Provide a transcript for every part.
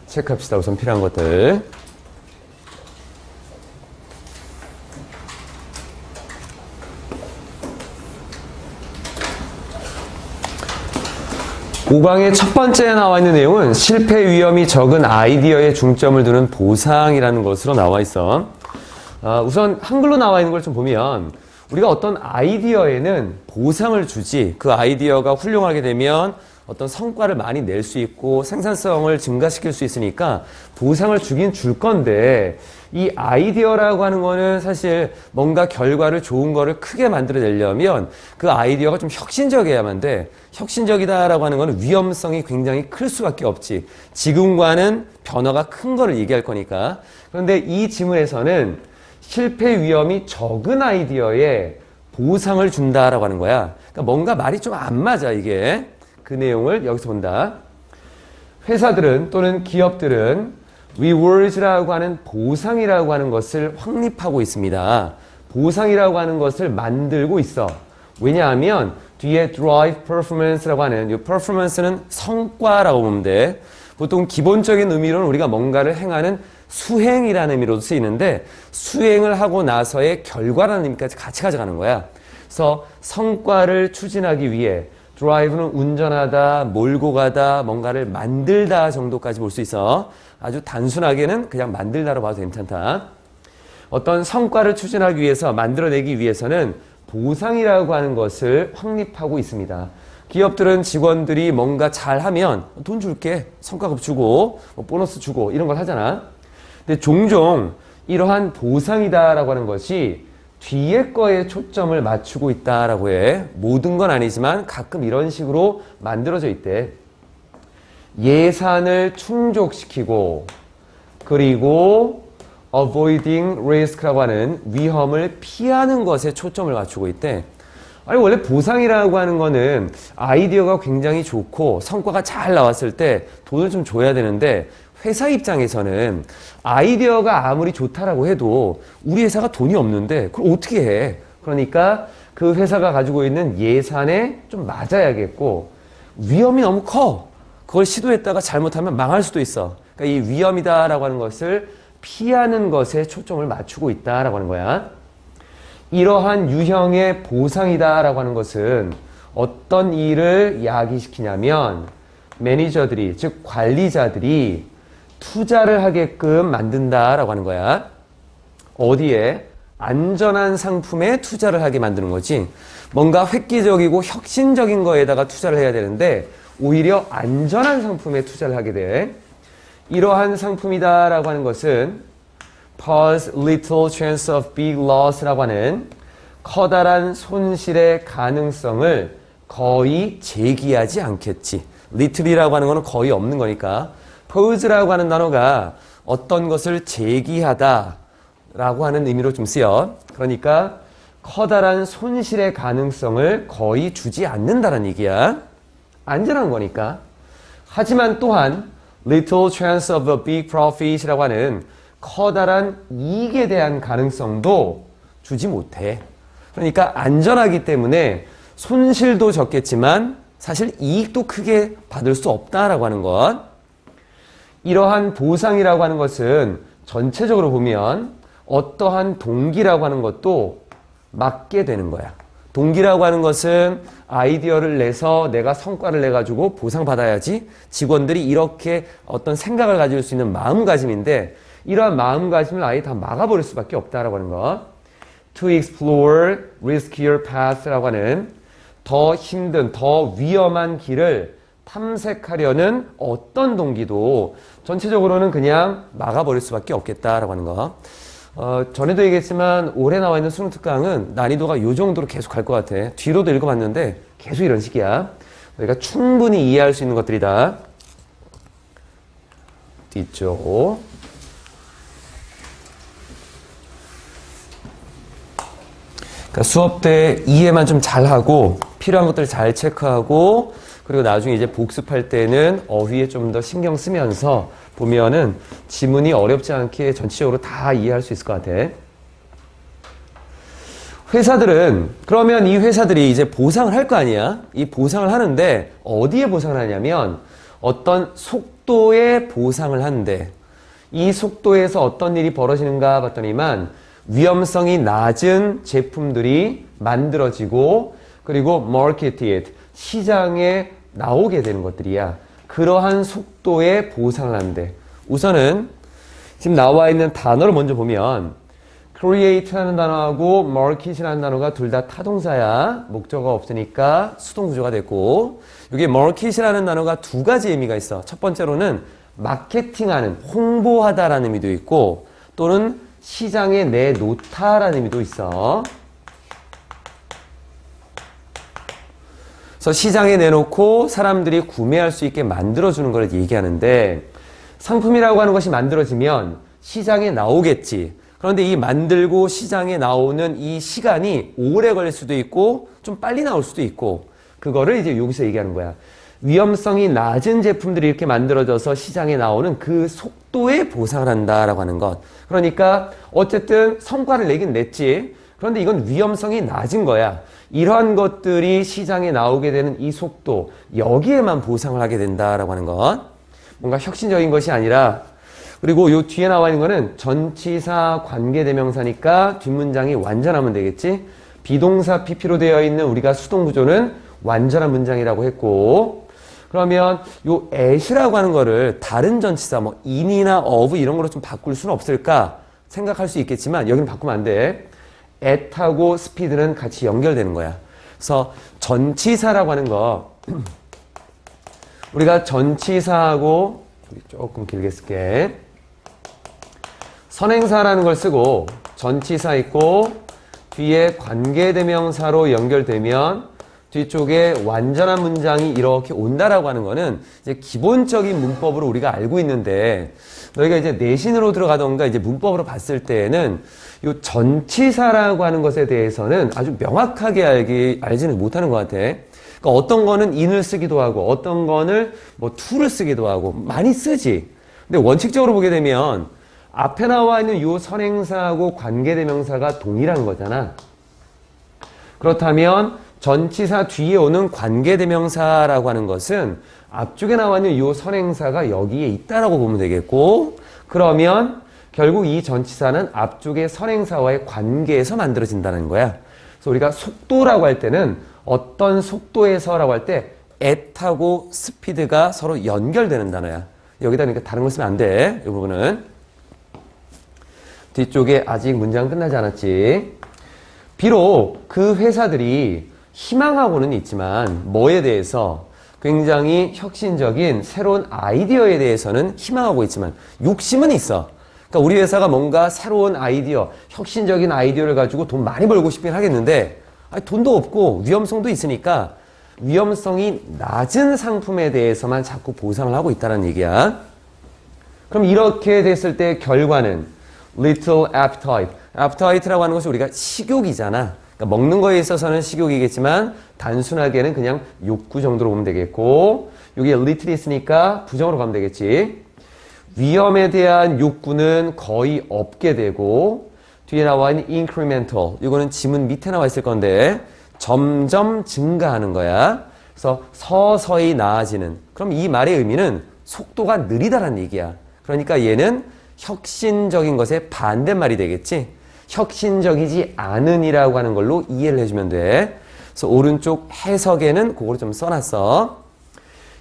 체크합시다. 우선 필요한 것들. 오강의 첫 번째에 나와 있는 내용은 실패 위험이 적은 아이디어에 중점을 두는 보상이라는 것으로 나와 있어. 우선 한글로 나와 있는 걸 좀 보면 우리가 어떤 아이디어에는 보상을 주지, 그 아이디어가 훌륭하게 되면 어떤 성과를 많이 낼 수 있고 생산성을 증가시킬 수 있으니까 보상을 주긴 줄 건데, 이 아이디어라고 하는 거는 사실 뭔가 결과를 좋은 거를 크게 만들어내려면 그 아이디어가 좀 혁신적이어야만 돼. 혁신적이다라고 하는 거는 위험성이 굉장히 클 수밖에 없지. 지금과는 변화가 큰 거를 얘기할 거니까. 그런데 이 지문에서는 실패 위험이 적은 아이디어에 보상을 준다라고 하는 거야. 그러니까 뭔가 말이 좀 안 맞아, 이게. 그 내용을 여기서 본다. 회사들은 또는 기업들은 rewards라고 하는 보상이라고 하는 것을 확립하고 있습니다. 보상이라고 하는 것을 만들고 있어. 왜냐하면 뒤에 drive performance라고 하는 이 performance는 성과라고 보면 돼. 보통 기본적인 의미로는 우리가 뭔가를 행하는 수행이라는 의미로도 쓰이는데, 수행을 하고 나서의 결과라는 의미까지 같이 가져가는 거야. 그래서 성과를 추진하기 위해 드라이브는 운전하다, 몰고 가다, 뭔가를 만들다 정도까지 볼 수 있어. 아주 단순하게는 그냥 만들다로 봐도 괜찮다. 어떤 성과를 추진하기 위해서, 만들어내기 위해서는 보상이라고 하는 것을 확립하고 있습니다. 기업들은 직원들이 뭔가 잘하면 돈 줄게, 성과급 주고, 보너스 주고 이런 걸 하잖아. 근데 종종 이러한 보상이다라고 하는 것이 뒤에 거에 초점을 맞추고 있다라고 해. 모든 건 아니지만 가끔 이런 식으로 만들어져 있대. 예산을 충족시키고, 그리고 avoiding risk라고 하는 위험을 피하는 것에 초점을 맞추고 있대. 아니, 원래 보상이라고 하는 거는 아이디어가 굉장히 좋고 성과가 잘 나왔을 때 돈을 좀 줘야 되는데, 회사 입장에서는 아이디어가 아무리 좋다라고 해도 우리 회사가 돈이 없는데 그걸 어떻게 해? 그러니까 그 회사가 가지고 있는 예산에 좀 맞아야겠고, 위험이 너무 커. 그걸 시도했다가 잘못하면 망할 수도 있어. 그러니까 이 위험이다라고 하는 것을 피하는 것에 초점을 맞추고 있다라고 하는 거야. 이러한 유형의 보상이다라고 하는 것은 어떤 일을 야기시키냐면, 매니저들이, 즉 관리자들이 투자를 하게끔 만든다라고 하는 거야. 어디에? 안전한 상품에 투자를 하게 만드는 거지. 뭔가 획기적이고 혁신적인 거에다가 투자를 해야 되는데 오히려 안전한 상품에 투자를 하게 돼. 이러한 상품이다라고 하는 것은 pose little chance of big loss라고 하는 커다란 손실의 가능성을 거의 제기하지 않겠지. little이라고 하는 거는 거의 없는 거니까. pose라고 하는 단어가 어떤 것을 제기하다 라고 하는 의미로 좀 쓰여. 그러니까 커다란 손실의 가능성을 거의 주지 않는다는 얘기야. 안전한 거니까. 하지만 또한 little chance of a big profit이라고 하는 커다란 이익에 대한 가능성도 주지 못해. 그러니까 안전하기 때문에 손실도 적겠지만 사실 이익도 크게 받을 수 없다라고 하는 것. 이러한 보상이라고 하는 것은 전체적으로 보면 어떠한 동기라고 하는 것도 맞게 되는 거야. 동기라고 하는 것은 아이디어를 내서 내가 성과를 내가지고 보상받아야지, 직원들이 이렇게 어떤 생각을 가질 수 있는 마음가짐인데, 이러한 마음가짐을 아예 다 막아버릴 수밖에 없다라고 하는 거. To explore riskier path라고 하는 더 힘든, 더 위험한 길을 탐색하려는 어떤 동기도 전체적으로는 그냥 막아버릴 수밖에 없겠다라고 하는 거. 전에도 얘기했지만 올해 나와 있는 수능 특강은 난이도가 이 정도로 계속 갈 것 같아. 뒤로도 읽어봤는데 계속 이런 식이야. 우리가 충분히 이해할 수 있는 것들이다. 뒤쪽. 그러니까 수업 때 이해만 좀 잘하고 필요한 것들 잘 체크하고, 그리고 나중에 이제 복습할 때는 어휘에 좀 더 신경 쓰면서 보면은 지문이 어렵지 않게 전체적으로 다 이해할 수 있을 것 같아. 회사들은, 그러면 이 회사들이 이제 보상을 할 거 아니야? 이 보상을 하는데 어디에 보상을 하냐면 어떤 속도의 보상을 하는데 이 속도에서 어떤 일이 벌어지는가 봤더니만 위험성이 낮은 제품들이 만들어지고 그리고 marketed, 시장에 나오게 되는 것들이야. 그러한 속도의 보상을 하는데 우선은 지금 나와 있는 단어를 먼저 보면 create라는 단어하고 market이라는 단어가 둘 다 타동사야. 목적어가 없으니까 수동 구조가 됐고 여기 market이라는 단어가 두 가지 의미가 있어. 첫 번째로는 마케팅하는, 홍보하다라는 의미도 있고 또는 시장에 내놓다라는 의미도 있어. 그래서 시장에 내놓고 사람들이 구매할 수 있게 만들어주는 걸 얘기하는데 상품이라고 하는 것이 만들어지면 시장에 나오겠지. 그런데 이 만들고 시장에 나오는 이 시간이 오래 걸릴 수도 있고 좀 빨리 나올 수도 있고 그거를 이제 여기서 얘기하는 거야. 위험성이 낮은 제품들이 이렇게 만들어져서 시장에 나오는 그 속도에 보상을 한다라고 하는 것. 그러니까 어쨌든 성과를 내긴 냈지. 그런데 이건 위험성이 낮은 거야. 이러한 것들이 시장에 나오게 되는 이 속도, 여기에만 보상을 하게 된다라고 하는 것. 뭔가 혁신적인 것이 아니라 그리고 요 뒤에 나와 있는 거는 전치사 관계대명사니까 뒷문장이 완전하면 되겠지. 비동사 PP로 되어 있는 우리가 수동 구조는 완전한 문장이라고 했고 그러면 요 at이라고 하는 거를 다른 전치사 뭐 in이나 of 이런 거로 좀 바꿀 수는 없을까 생각할 수 있겠지만 여기는 바꾸면 안 돼. at하고 speed는 같이 연결되는 거야. 그래서 전치사라고 하는 거 우리가 전치사하고 조금 길게 쓸게. 선행사라는 걸 쓰고 전치사 있고 뒤에 관계대명사로 연결되면 뒤쪽에 완전한 문장이 이렇게 온다라고 하는 거는 이제 기본적인 문법으로 우리가 알고 있는데 너희가 이제 내신으로 들어가던가 이제 문법으로 봤을 때에는 이 전치사라고 하는 것에 대해서는 아주 명확하게 알지는 못하는 것 같아. 그러니까 어떤 거는 in을 쓰기도 하고 어떤 거는 뭐 to를 쓰기도 하고 많이 쓰지. 근데 원칙적으로 보게 되면 앞에 나와 있는 이 선행사하고 관계대명사가 동일한 거잖아. 그렇다면 전치사 뒤에 오는 관계대명사라고 하는 것은 앞쪽에 나와 있는 이 선행사가 여기에 있다라고 보면 되겠고 그러면 결국 이 전치사는 앞쪽의 선행사와의 관계에서 만들어진다는 거야. 그래서 우리가 속도라고 할 때는 어떤 속도에서라고 할 때 at하고 speed가 서로 연결되는 단어야. 여기다 그러니까 다른 거 쓰면 안 돼. 이 부분은. 뒤쪽에 아직 문장 끝나지 않았지. 비록 그 회사들이 희망하고는 있지만 뭐에 대해서 굉장히 혁신적인 새로운 아이디어에 대해서는 희망하고 있지만 욕심은 있어. 그러니까 우리 회사가 뭔가 새로운 아이디어, 혁신적인 아이디어를 가지고 돈 많이 벌고 싶긴 하겠는데 돈도 없고 위험성도 있으니까 위험성이 낮은 상품에 대해서만 자꾸 보상을 하고 있다는 얘기야. 그럼 이렇게 됐을 때 결과는 little appetite. appetite라고 하는 것이 우리가 식욕이잖아. 그러니까 먹는 거에 있어서는 식욕이겠지만 단순하게는 그냥 욕구 정도로 보면 되겠고 여기 little이 있으니까 부정으로 가면 되겠지. 위험에 대한 욕구는 거의 없게 되고 뒤에 나와 있는 incremental. 이거는 지문 밑에 나와 있을 건데 점점 증가하는 거야. 그래서 서서히 나아지는. 그럼 이 말의 의미는 속도가 느리다라는 얘기야. 그러니까 얘는 혁신적인 것의 반대말이 되겠지. 혁신적이지 않은이라고 하는 걸로 이해를 해주면 돼. 그래서 오른쪽 해석에는 그거를 좀 써놨어.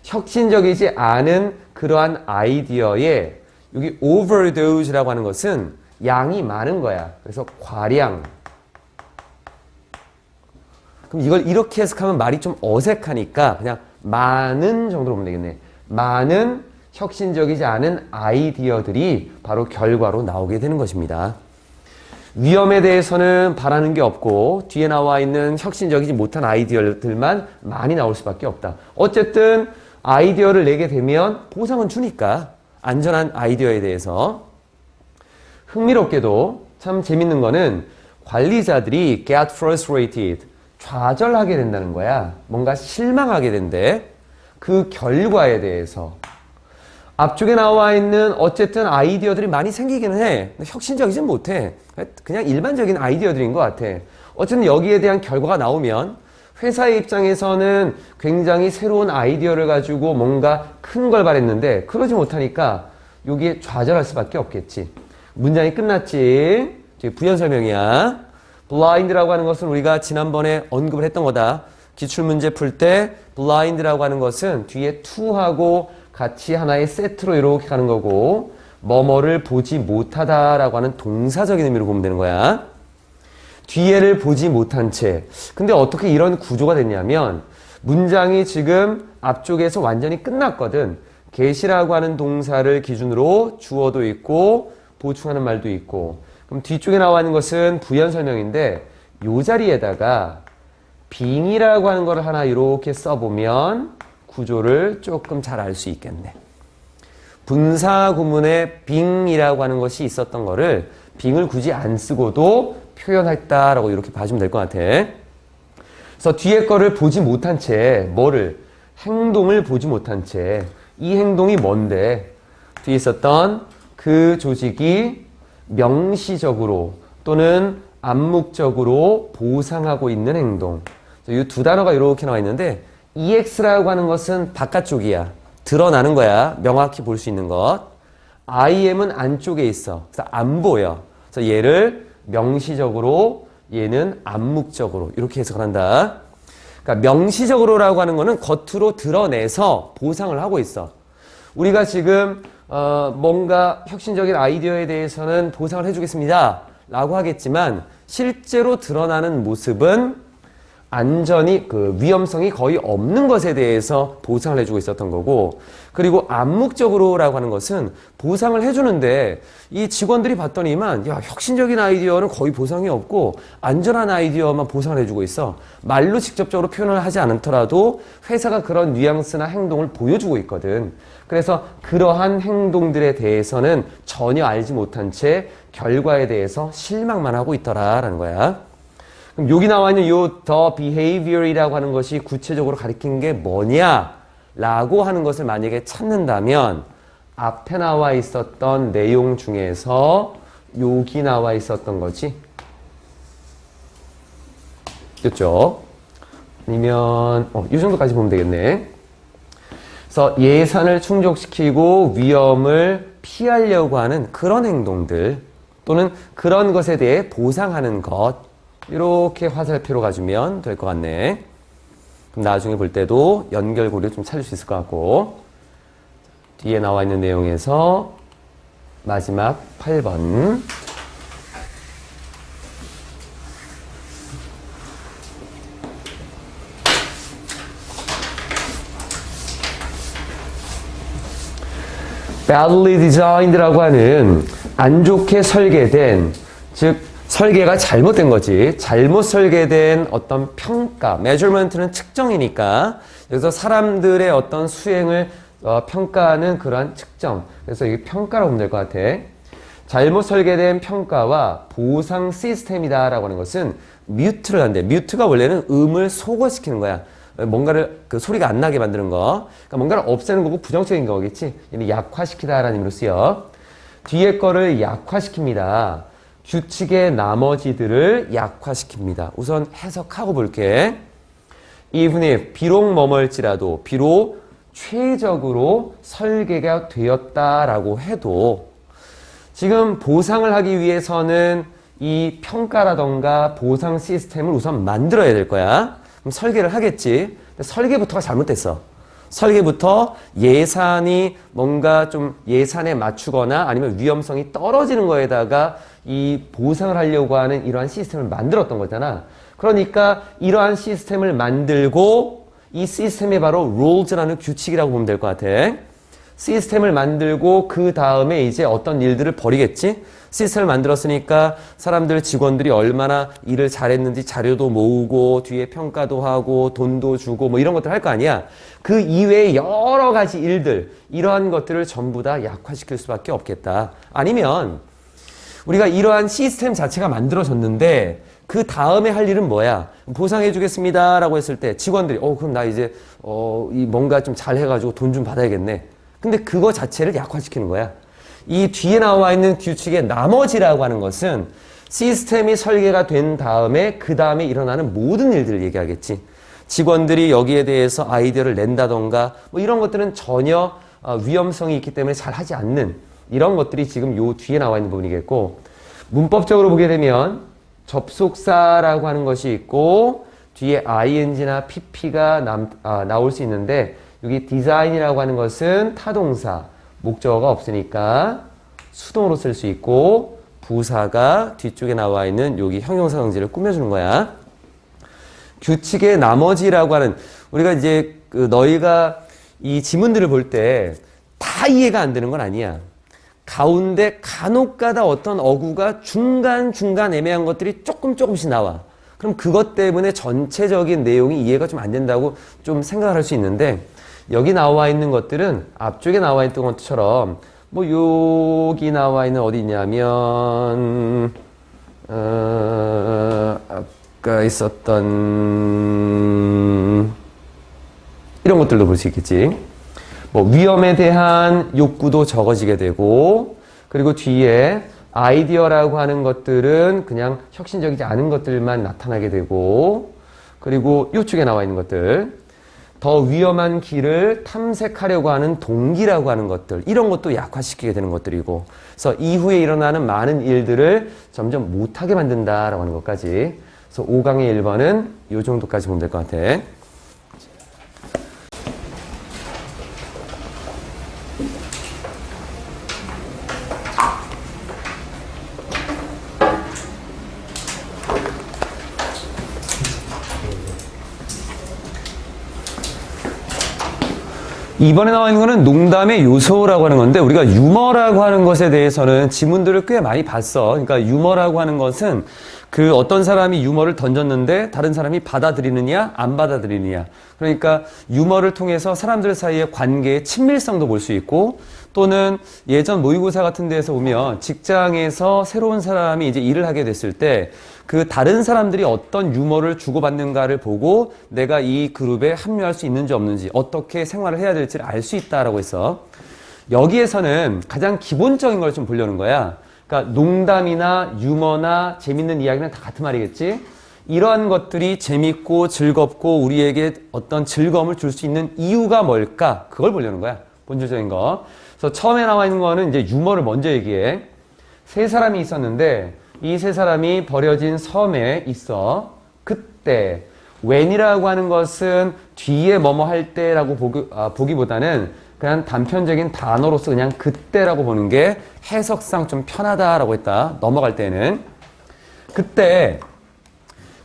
혁신적이지 않은 그러한 아이디어에 여기 overdose라고 하는 것은 양이 많은 거야. 그래서 과량. 그럼 이걸 이렇게 해석하면 말이 좀 어색하니까 그냥 많은 정도로 보면 되겠네. 많은 혁신적이지 않은 아이디어들이 바로 결과로 나오게 되는 것입니다. 위험에 대해서는 바라는 게 없고 뒤에 나와 있는 혁신적이지 못한 아이디어들만 많이 나올 수밖에 없다. 어쨌든 아이디어를 내게 되면 보상은 주니까 안전한 아이디어에 대해서. 흥미롭게도 참 재밌는 거는 관리자들이 get frustrated, 좌절하게 된다는 거야. 뭔가 실망하게 된대. 그 결과에 대해서. 앞쪽에 나와 있는 어쨌든 아이디어들이 많이 생기기는 해. 근데 혁신적이진 못해. 그냥 일반적인 아이디어들인 것 같아. 어쨌든 여기에 대한 결과가 나오면 회사의 입장에서는 굉장히 새로운 아이디어를 가지고 뭔가 큰 걸 바랬는데 그러지 못하니까 여기에 좌절할 수밖에 없겠지. 문장이 끝났지. 부연 설명이야. blind라고 하는 것은 우리가 지난번에 언급을 했던 거다. 기출문제 풀 때 blind라고 하는 것은 뒤에 to하고 같이 하나의 세트로 이렇게 가는 거고 뭐뭐를 보지 못하다라고 하는 동사적인 의미로 보면 되는 거야. 뒤에를 보지 못한 채. 근데 어떻게 이런 구조가 됐냐면 문장이 지금 앞쪽에서 완전히 끝났거든. get이라고 하는 동사를 기준으로 주어도 있고 보충하는 말도 있고 그럼 뒤쪽에 나와 있는 것은 부연 설명인데 이 자리에다가 being이라고 하는 걸 하나 이렇게 써보면 구조를 조금 잘 알 수 있겠네. 분사 구문에 being이라고 하는 것이 있었던 거를 being을 굳이 안 쓰고도 표현했다라고 이렇게 봐주면 될 것 같아. 그래서 뒤에 거를 보지 못한 채 뭐를? 행동을 보지 못한 채 이 행동이 뭔데? 뒤에 있었던 그 조직이 명시적으로 또는 암묵적으로 보상하고 있는 행동. 이 두 단어가 이렇게 나와 있는데 EX라고 하는 것은 바깥쪽이야. 드러나는 거야. 명확히 볼 수 있는 것. IM은 안쪽에 있어. 그래서 안 보여. 그래서 얘를 명시적으로 얘는 암묵적으로 이렇게 해석을 한다. 그러니까 명시적으로라고 하는 거는 겉으로 드러내서 보상을 하고 있어. 우리가 지금 뭔가 혁신적인 아이디어에 대해서는 보상을 해주겠습니다 라고 하겠지만 실제로 드러나는 모습은 안전이 위험성이 거의 없는 것에 대해서 보상을 해주고 있었던 거고 그리고 암묵적으로라고 하는 것은 보상을 해주는데 이 직원들이 봤더니만 야 혁신적인 아이디어는 거의 보상이 없고 안전한 아이디어만 보상을 해주고 있어. 말로 직접적으로 표현을 하지 않더라도 회사가 그런 뉘앙스나 행동을 보여주고 있거든. 그래서 그러한 행동들에 대해서는 전혀 알지 못한 채 결과에 대해서 실망만 하고 있더라라는 거야. 그럼 여기 나와 있는 요 the behavior이라고 하는 것이 구체적으로 가리킨 게 뭐냐라고 하는 것을 만약에 찾는다면 앞에 나와 있었던 내용 중에서 여기 나와 있었던 거지. 아니면 이 정도까지 보면 되겠네. 그래서 예산을 충족시키고 위험을 피하려고 하는 그런 행동들 또는 그런 것에 대해 보상하는 것 이렇게 화살표로 가주면 될 것 같네. 그럼 나중에 볼 때도 연결고리를 좀 찾을 수 있을 것 같고 뒤에 나와 있는 내용에서 마지막 8번 badly designed라고 하는 안 좋게 설계된 즉 설계가 잘못된 거지. 잘못 설계된 어떤 평가, measurement는 측정이니까 그래서 사람들의 어떤 수행을 평가하는 그러한 측정. 그래서 이게 평가라고 보면 될 것 같아. 잘못 설계된 평가와 보상 시스템이다 라고 하는 것은 mute를 한대. mute가 원래는 음을 소거시키는 거야. 뭔가를 소리가 안 나게 만드는 거. 그러니까 뭔가를 없애는 거고 부정적인 거겠지. 얘는 약화시키다라는 의미로 쓰여. 뒤에 거를 약화시킵니다. 규칙의 나머지들을 약화시킵니다. 우선 해석하고 볼게. Even if, 비록 뭐뭐일지라도, 비록 최적으로 설계가 되었다라고 해도 지금 보상을 하기 위해서는 이 평가라던가 보상 시스템을 우선 만들어야 될 거야. 그럼 설계를 하겠지. 근데 설계부터가 잘못됐어. 설계부터 예산이 뭔가 좀 예산에 맞추거나 아니면 위험성이 떨어지는 거에다가 이 보상을 하려고 하는 이러한 시스템을 만들었던 거잖아. 그러니까 이러한 시스템을 만들고 이 시스템이 바로 rules라는 규칙이라고 보면 될 것 같아. 시스템을 만들고 그 다음에 이제 어떤 일들을 벌이겠지? 시스템을 만들었으니까 사람들, 직원들이 얼마나 일을 잘했는지 자료도 모으고 뒤에 평가도 하고 돈도 주고 뭐 이런 것들 할 거 아니야. 그 이외에 여러 가지 일들, 이러한 것들을 전부 다 약화시킬 수밖에 없겠다. 아니면 우리가 이러한 시스템 자체가 만들어졌는데 그 다음에 할 일은 뭐야? 보상해 주겠습니다 라고 했을 때 직원들이 그럼 나 이제 이 뭔가 좀 잘 해가지고 돈 좀 받아야겠네. 근데 그거 자체를 약화시키는 거야. 이 뒤에 나와 있는 규칙의 나머지라고 하는 것은 시스템이 설계가 된 다음에 그 다음에 일어나는 모든 일들을 얘기하겠지. 직원들이 여기에 대해서 아이디어를 낸다던가 뭐 이런 것들은 전혀 위험성이 있기 때문에 잘 하지 않는 이런 것들이 지금 요 뒤에 나와 있는 부분이겠고, 문법적으로 보게 되면 접속사라고 하는 것이 있고 뒤에 ing나 pp가 나올 수 있는데, 여기 디자인이라고 하는 것은 타동사, 목적어가 없으니까 수동으로 쓸 수 있고, 부사가 뒤쪽에 나와 있는 여기 형용사 성질을 꾸며주는 거야. 규칙의 나머지라고 하는, 우리가 이제 너희가 이 지문들을 볼 때 다 이해가 안 되는 건 아니야. 가운데 간혹가다 어떤 어구가 중간중간 애매한 것들이 조금씩 나와. 그럼 그것 때문에 전체적인 내용이 이해가 좀 안 된다고 좀 생각을 할 수 있는데, 여기 나와 있는 것들은 앞쪽에 나와 있던 것처럼 뭐 여기 나와 있는 어디 있냐면 아까 있었던 이런 것들도 볼 수 있겠지. 뭐 위험에 대한 욕구도 적어지게 되고, 그리고 뒤에 아이디어라고 하는 것들은 그냥 혁신적이지 않은 것들만 나타나게 되고, 그리고 이쪽에 나와 있는 것들, 더 위험한 길을 탐색하려고 하는 동기라고 하는 것들, 이런 것도 약화시키게 되는 것들이고, 그래서 이후에 일어나는 많은 일들을 점점 못하게 만든다라고 하는 것까지. 그래서 5강의 1번은 이 정도까지 보면 될 것 같아. 이번에 나와 있는 거는 농담의 요소라고 하는 건데, 우리가 유머라고 하는 것에 대해서는 지문들을 꽤 많이 봤어. 그러니까 유머라고 하는 것은 그 어떤 사람이 유머를 던졌는데 다른 사람이 받아들이느냐 안 받아들이느냐. 그러니까 유머를 통해서 사람들 사이의 관계의 친밀성도 볼 수 있고, 또는 예전 모의고사 같은 데에서 보면 직장에서 새로운 사람이 이제 일을 하게 됐을 때 그 다른 사람들이 어떤 유머를 주고받는가를 보고 내가 이 그룹에 합류할 수 있는지 없는지, 어떻게 생활을 해야 될지를 알 수 있다라고 해서, 여기에서는 가장 기본적인 걸 좀 보려는 거야. 그러니까 농담이나 유머나 재밌는 이야기는 다 같은 말이겠지. 이러한 것들이 재밌고 즐겁고 우리에게 어떤 즐거움을 줄 수 있는 이유가 뭘까? 그걸 보려는 거야. 본질적인 거. 그래서 처음에 나와 있는 거는 이제 유머를 먼저 얘기해. 세 사람이 있었는데 이 세 사람이 버려진 섬에 있어. 그때 when이라고 하는 것은 뒤에 뭐뭐 할 때라고 보기보다는 그냥 단편적인 단어로서 그냥 그때라고 보는 게 해석상 좀 편하다라고 했다. 넘어갈 때는. 그때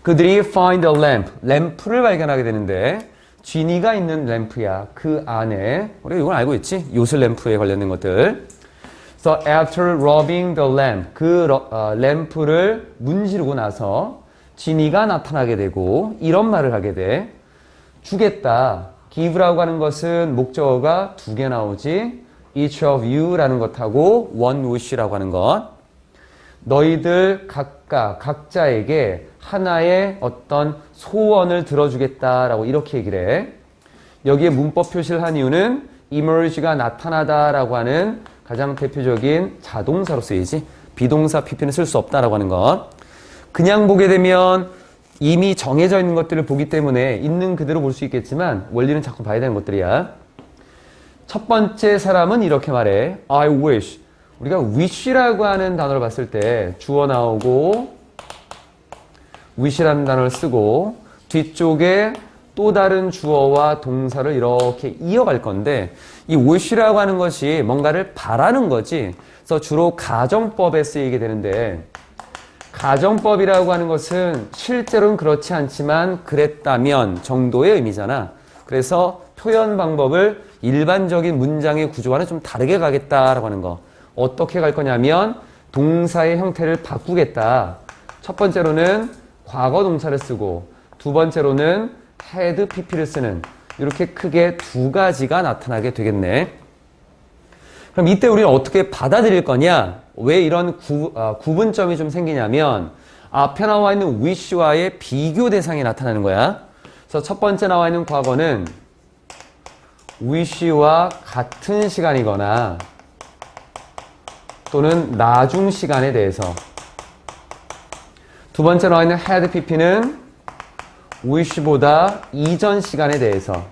그들이 find a lamp, 램프를 발견하게 되는데, 쥐니가 있는 램프야. 그 안에, 우리가 이건 알고 있지? 요술 램프에 관련된 것들. So after robbing the lamp, 그 램프를 문지르고 나서 쥐니가 나타나게 되고 이런 말을 하게 돼. 주겠다. give라고 하는 것은 목적어가 두 개 나오지. each of you라는 것하고 one wish라고 하는 것. 너희들 각자에게 하나의 어떤 소원을 들어주겠다라고 이렇게 얘기를 해. 여기에 문법 표시를 한 이유는 emerge가 나타나다라고 하는 가장 대표적인 자동사로 쓰이지, 비동사 pp는 쓸 수 없다라고 하는 것. 그냥 보게 되면 이미 정해져 있는 것들을 보기 때문에 있는 그대로 볼 수 있겠지만 원리는 자꾸 봐야 되는 것들이야. 첫 번째 사람은 이렇게 말해. I wish. 우리가 wish라고 하는 단어를 봤을 때 주어 나오고 wish라는 단어를 쓰고 뒤쪽에 또 다른 주어와 동사를 이렇게 이어갈 건데, 이 wish라고 하는 것이 뭔가를 바라는 거지. 그래서 주로 가정법에 쓰이게 되는데, 가정법이라고 하는 것은 실제로는 그렇지 않지만 그랬다면 정도의 의미잖아. 그래서 표현 방법을 일반적인 문장의 구조와는 좀 다르게 가겠다라고 하는 거. 어떻게 갈 거냐면 동사의 형태를 바꾸겠다. 첫 번째로는 과거 동사를 쓰고, 두 번째로는 had pp를 쓰는, 이렇게 크게 두 가지가 나타나게 되겠네. 그럼 이때 우리는 어떻게 받아들일 거냐? 왜 이런 구분점이 좀 생기냐면 앞에 나와 있는 wish와의 비교 대상이 나타나는 거야. 그래서 첫 번째 나와 있는 과거는 wish와 같은 시간이거나 또는 나중 시간에 대해서, 두 번째 나와 있는 had pp는 wish보다 이전 시간에 대해서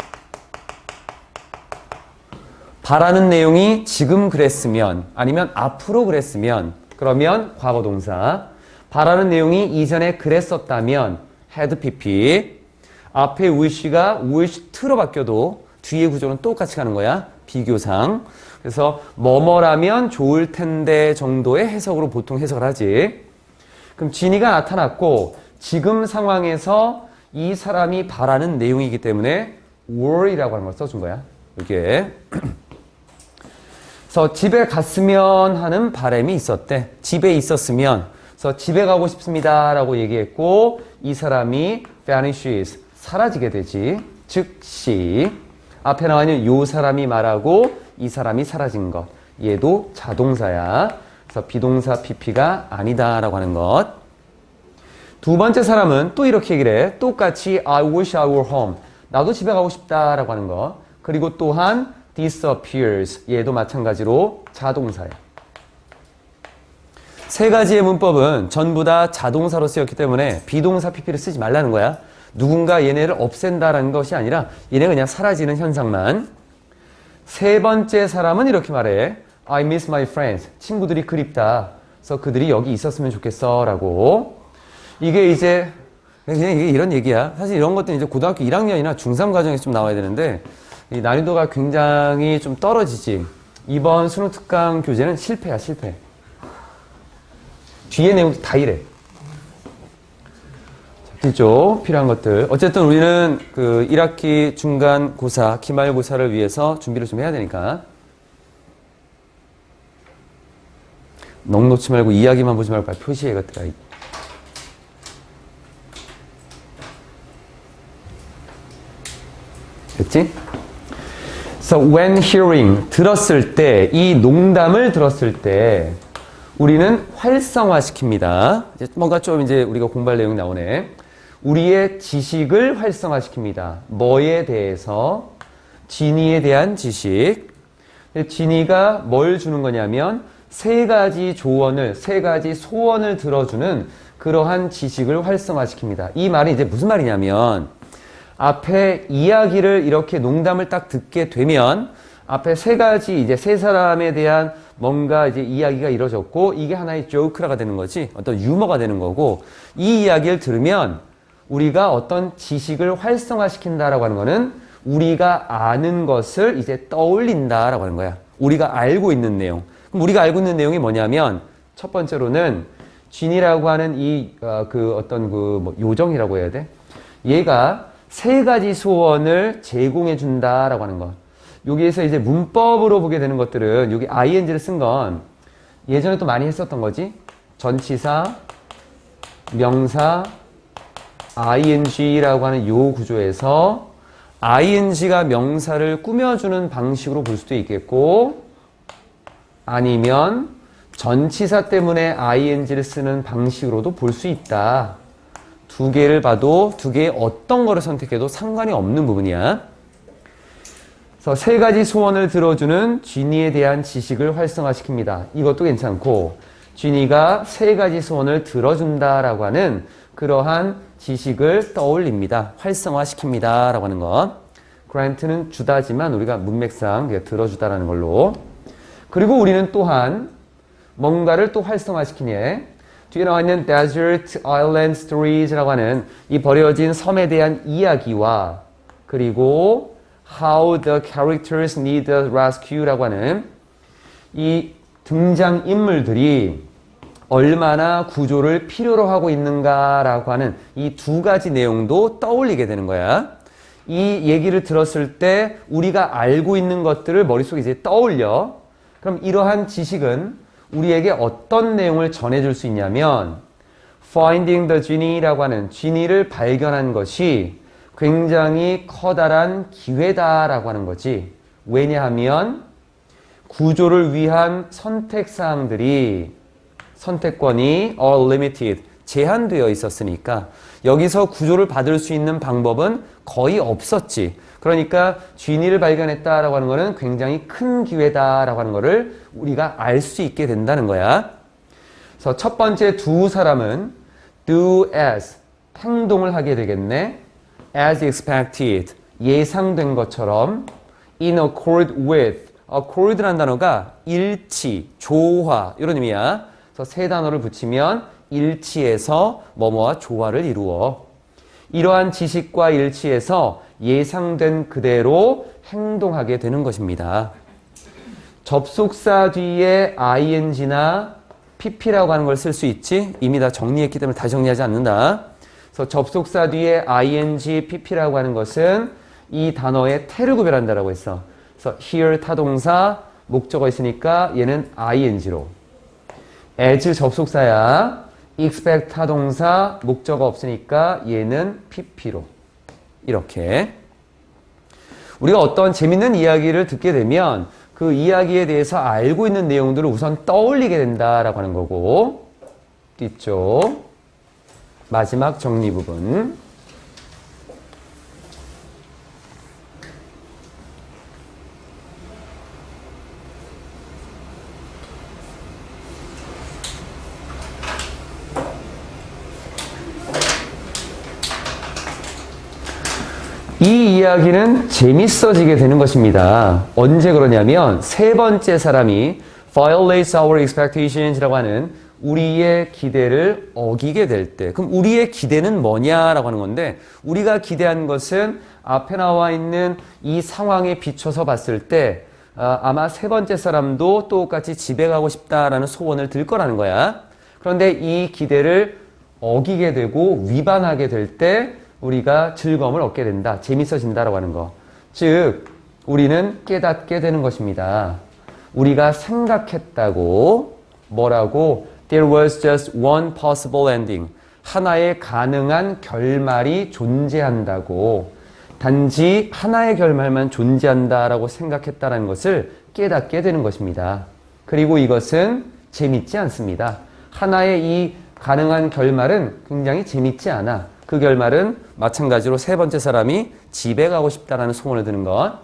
바라는 내용이 지금 그랬으면 아니면 앞으로 그랬으면 그러면 과거 동사 바라는 내용이 이전에 그랬었다면 had pp 앞에 wish가 wish to로 바뀌어도 뒤에 구조는 똑같이 가는 거야 비교상 그래서 뭐뭐라면 좋을 텐데 정도의 해석으로 보통 해석을 하지 그럼 지니가 나타났고 지금 상황에서 이 사람이 바라는 내용이기 때문에 were이라고 하는 걸 써준 거야 이게 그래서 집에 갔으면 하는 바람이 있었대. 집에 있었으면. 그래서 집에 가고 싶습니다. 라고 얘기했고 이 사람이 vanishes. 사라지게 되지. 즉시. 앞에 나와 있는 요 사람이 말하고 이 사람이 사라진 것. 얘도 자동사야. 그래서 비동사 pp가 아니다. 라고 하는 것. 두 번째 사람은 또 이렇게 얘기를 해. 똑같이 I wish I were home. 나도 집에 가고 싶다. 라고 하는 것. 그리고 또한 disappears. 얘도 마찬가지로 자동사야. 세 가지의 문법은 전부 다 자동사로 쓰였기 때문에 비동사 pp를 쓰지 말라는 거야. 누군가 얘네를 없앤다라는 것이 아니라 얘네가 그냥 사라지는 현상만. 세 번째 사람은 이렇게 말해. I miss my friends. 친구들이 그립다. 그래서 그들이 여기 있었으면 좋겠어. 라고. 이게 이제 그냥 이게 이런 얘기야. 사실 이런 것들은 이제 고등학교 1학년이나 중3 과정에서 좀 나와야 되는데 이 난이도가 굉장히 좀 떨어지지. 이번 수능 특강 교재는 실패야, 실패. 뒤에 내용도 다 이래. 뒤쪽 필요한 것들. 어쨌든 우리는 그 1학기 중간고사, 기말고사를 위해서 준비를 좀 해야 되니까. 넋 놓지 말고 이야기만 보지 말고 빨리 표시해, 이것들아. 됐지? So when hearing, 들었을 때, 이 농담을 들었을 때, 우리는 활성화시킵니다. 이제 뭔가 좀 이제 우리가 공부할 내용이 나오네. 우리의 지식을 활성화시킵니다. 뭐에 대해서? 진이에 대한 지식. 진이가 뭘 주는 거냐면, 세 가지 조언을, 세 가지 소원을 들어주는 그러한 지식을 활성화시킵니다. 이 말이 이제 무슨 말이냐면, 앞에 이야기를 이렇게 농담을 딱 듣게 되면 앞에 세 가지 이제 세 사람에 대한 뭔가 이제 이야기가 이루어졌고 이게 하나의 조크라가 되는 거지 어떤 유머가 되는 거고 이 이야기를 들으면 우리가 어떤 지식을 활성화시킨다라고 하는 거는 우리가 아는 것을 이제 떠올린다라고 하는 거야. 우리가 알고 있는 내용. 그럼 우리가 알고 있는 내용이 뭐냐면 첫 번째로는 쥔이라고 하는 이 그 어떤 그 뭐 요정이라고 해야 돼. 얘가 세 가지 소원을 제공해 준다라고 하는 것. 여기에서 이제 문법으로 보게 되는 것들은 여기 ing를 쓴 건 예전에 또 많이 했었던 거지. 전치사, 명사, ing라고 하는 요 구조에서 ing가 명사를 꾸며주는 방식으로 볼 수도 있겠고 아니면 전치사 때문에 ing를 쓰는 방식으로도 볼 수 있다. 두 개를 봐도 두 개의 어떤 거를 선택해도 상관이 없는 부분이야. 그래서 세 가지 소원을 들어주는 쥐니에 대한 지식을 활성화시킵니다. 이것도 괜찮고 쥐니가 세 가지 소원을 들어준다라고 하는 그러한 지식을 떠올립니다. 활성화시킵니다. 라고 하는 것. grant는 주다지만 우리가 문맥상 들어주다라는 걸로. 그리고 우리는 또한 뭔가를 또 활성화시키니 뒤에 나와 있는 Desert Island Stories라고 하는 이 버려진 섬에 대한 이야기와 그리고 How the Characters Need a Rescue라고 하는 이 등장인물들이 얼마나 구조를 필요로 하고 있는가라고 하는 이 두 가지 내용도 떠올리게 되는 거야. 이 얘기를 들었을 때 우리가 알고 있는 것들을 머릿속에 이제 떠올려. 그럼 이러한 지식은 우리에게 어떤 내용을 전해줄 수 있냐면 Finding the Genie라고 하는 지니를 발견한 것이 굉장히 커다란 기회다라고 하는 거지. 왜냐하면 구조를 위한 선택사항들이 선택권이 all limited, 제한되어 있었으니까 여기서 구조를 받을 수 있는 방법은 거의 없었지. 그러니까 쥐니를 발견했다라고 하는 거는 굉장히 큰 기회다라고 하는 거를 우리가 알 수 있게 된다는 거야. 그래서 첫 번째 두 사람은 do as, 행동을 하게 되겠네. as expected, 예상된 것처럼 in accord with, accord라는 단어가 일치, 조화 이런 의미야. 그래서 세 단어를 붙이면 일치해서 뭐뭐와 조화를 이루어. 이러한 지식과 일치해서 예상된 그대로 행동하게 되는 것입니다. 접속사 뒤에 ing나 pp라고 하는 걸 쓸 수 있지? 이미 다 정리했기 때문에 다시 정리하지 않는다. 그래서 접속사 뒤에 ing, pp라고 하는 것은 이 단어의 태를 구별한다라고 했어. 그래서 here 타동사, 목적어 있으니까 얘는 ing로. as 접속사야. expect 타동사, 목적어 없으니까 얘는 pp로. 이렇게. 우리가 어떤 재밌는 이야기를 듣게 되면 그 이야기에 대해서 알고 있는 내용들을 우선 떠올리게 된다라고 하는 거고. 뒤쪽 마지막 정리 부분. 이 이야기는 재밌어지게 되는 것입니다. 언제 그러냐면 세 번째 사람이 violates our expectations라고 하는 우리의 기대를 어기게 될 때. 그럼 우리의 기대는 뭐냐라고 하는 건데 우리가 기대한 것은 앞에 나와 있는 이 상황에 비춰서 봤을 때 아마 세 번째 사람도 똑같이 집에 가고 싶다라는 소원을 들 거라는 거야. 그런데 이 기대를 어기게 되고 위반하게 될 때 우리가 즐거움을 얻게 된다. 재밌어진다라고 하는 거. 즉 우리는 깨닫게 되는 것입니다. 우리가 생각했다고 뭐라고 There was just one possible ending. 하나의 가능한 결말이 존재한다고. 단지 하나의 결말만 존재한다라고 생각했다는 것을 깨닫게 되는 것입니다. 그리고 이것은 재밌지 않습니다. 하나의 이 가능한 결말은 굉장히 재밌지 않아. 그 결말은 마찬가지로 세 번째 사람이 집에 가고 싶다라는 소원을 드는 것.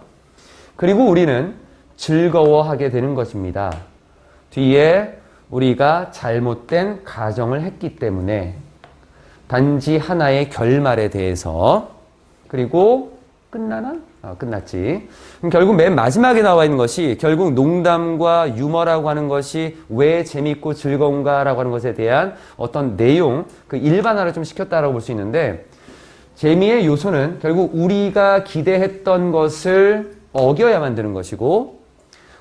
그리고 우리는 즐거워하게 되는 것입니다. 뒤에 우리가 잘못된 가정을 했기 때문에 단지 하나의 결말에 대해서. 그리고 끝나나? 끝났지. 그럼 결국 맨 마지막에 나와 있는 것이 결국 농담과 유머라고 하는 것이 왜 재밌고 즐거운가라고 하는 것에 대한 어떤 내용, 그 일반화를 좀 시켰다라고 볼 수 있는데 재미의 요소는 결국 우리가 기대했던 것을 어겨야 만드는 것이고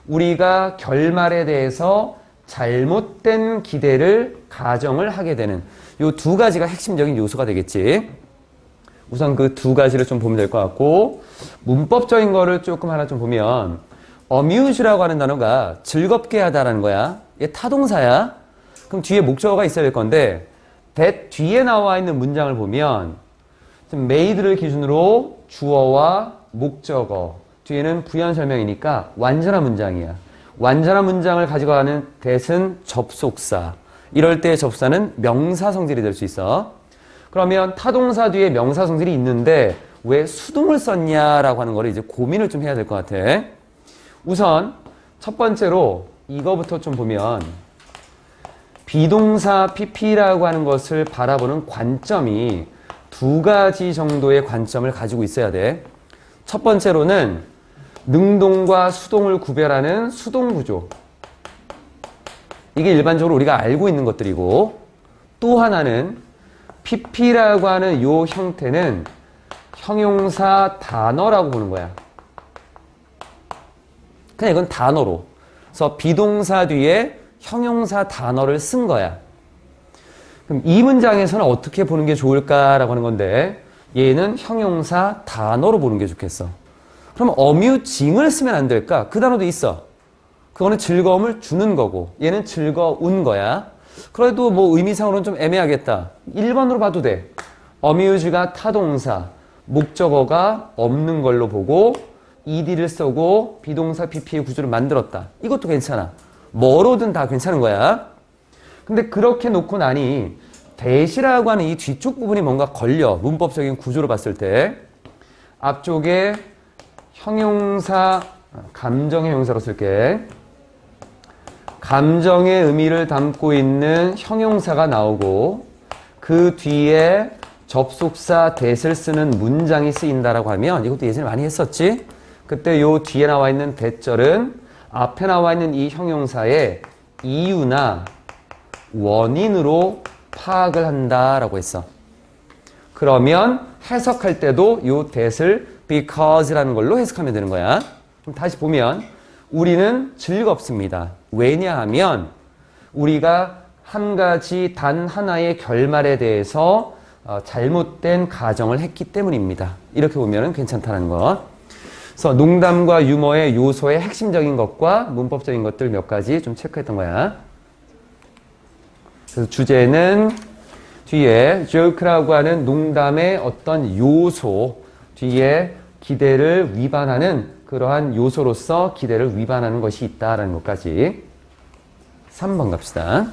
우리가 결말에 대해서 잘못된 기대를 가정을 하게 되는 이 두 가지가 핵심적인 요소가 되겠지. 우선 그 두 가지를 좀 보면 될 것 같고 문법적인 거를 조금 하나 좀 보면 amuse라고 하는 단어가 즐겁게 하다라는 거야. 얘 타동사야. 그럼 뒤에 목적어가 있어야 될 건데 that 뒤에 나와 있는 문장을 보면 made를 기준으로 주어와 목적어 뒤에는 부연 설명이니까 완전한 문장이야. 완전한 문장을 가지고 가는 that은 접속사. 이럴 때 접속사는 명사 성질이 될 수 있어. 그러면 타동사 뒤에 명사 성질이 있는데 왜 수동을 썼냐라고 하는 거를 이제 고민을 좀 해야 될 것 같아. 우선 첫 번째로 이거부터 좀 보면 비동사 pp라고 하는 것을 바라보는 관점이 두 가지 정도의 관점을 가지고 있어야 돼. 첫 번째로는 능동과 수동을 구별하는 수동 구조. 이게 일반적으로 우리가 알고 있는 것들이고 또 하나는 pp라고 하는 이 형태는 형용사 단어라고 보는 거야. 그냥 이건 단어로. 그래서 비동사 뒤에 형용사 단어를 쓴 거야. 그럼 이 문장에서는 어떻게 보는 게 좋을까라고 하는 건데 얘는 형용사 단어로 보는 게 좋겠어. 그럼 amuseing을 쓰면 안 될까? 그 단어도 있어. 그거는 즐거움을 주는 거고 얘는 즐거운 거야. 그래도 뭐 의미상으로는 좀 애매하겠다. 1번으로 봐도 돼. amuse가 타동사, 목적어가 없는 걸로 보고 ed를 쓰고 비동사 pp의 구조를 만들었다. 이것도 괜찮아. 뭐로든 다 괜찮은 거야. 근데 그렇게 놓고 나니 that이라고 하는 이 뒤쪽 부분이 뭔가 걸려. 문법적인 구조로 봤을 때 앞쪽에 형용사, 감정의 형용사로 쓸게. 감정의 의미를 담고 있는 형용사가 나오고 그 뒤에 접속사 that을 쓰는 문장이 쓰인다라고 하면 이것도 예전에 많이 했었지? 그때 요 뒤에 나와 있는 that절은 앞에 나와 있는 이 형용사의 이유나 원인으로 파악을 한다라고 했어. 그러면 해석할 때도 요 that을 because라는 걸로 해석하면 되는 거야. 그럼 다시 보면 우리는 즐겁습니다. 왜냐하면 우리가 한 가지 단 하나의 결말에 대해서 잘못된 가정을 했기 때문입니다. 이렇게 보면 괜찮다는 것. 그래서 농담과 유머의 요소의 핵심적인 것과 문법적인 것들 몇 가지 좀 체크했던 거야. 그래서 주제는 뒤에 joke라고 하는 농담의 어떤 요소, 뒤에 기대를 위반하는 그러한 요소로서 기대를 위반하는 것이 있다라는 것까지. 3번 갑시다.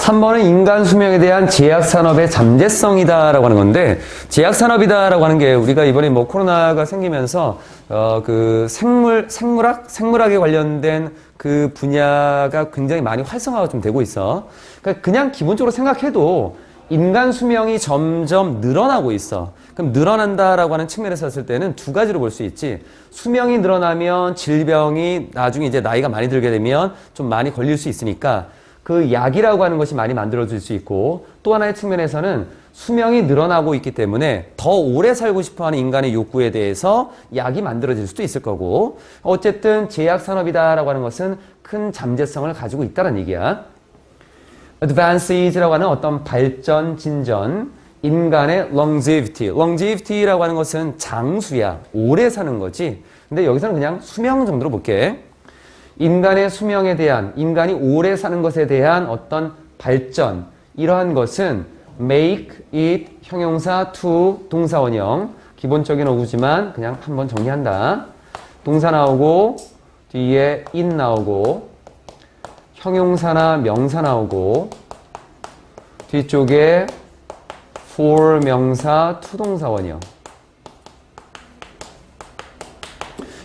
3번은 인간 수명에 대한 제약산업의 잠재성이다라고 하는 건데, 제약산업이다라고 하는 게 우리가 이번에 뭐 코로나가 생기면서 그 생물학에 관련된 그 분야가 굉장히 많이 활성화가 좀 되고 있어. 그러니까 그냥 기본적으로 생각해도 인간 수명이 점점 늘어나고 있어. 그럼 늘어난다라고 하는 측면에서 봤을 때는 두 가지로 볼 수 있지. 수명이 늘어나면 질병이 나중에 이제 나이가 많이 들게 되면 좀 많이 걸릴 수 있으니까 그 약이라고 하는 것이 많이 만들어질 수 있고, 또 하나의 측면에서는 수명이 늘어나고 있기 때문에 더 오래 살고 싶어하는 인간의 욕구에 대해서 약이 만들어질 수도 있을 거고, 어쨌든 제약산업이다라고 하는 것은 큰 잠재성을 가지고 있다는 얘기야. advance라고 하는 어떤 발전, 진전, 인간의 longevity라고 하는 것은 장수야, 오래 사는 거지. 근데 여기서는 그냥 수명 정도로 볼게. 인간의 수명에 대한, 인간이 오래 사는 것에 대한 어떤 발전, 이러한 것은 make it 형용사 to 동사원형, 기본적인 어구지만 그냥 한번 정리한다. 동사 나오고 뒤에 it 나오고 형용사나 명사 나오고 뒤쪽에 for 명사 to 동사원형,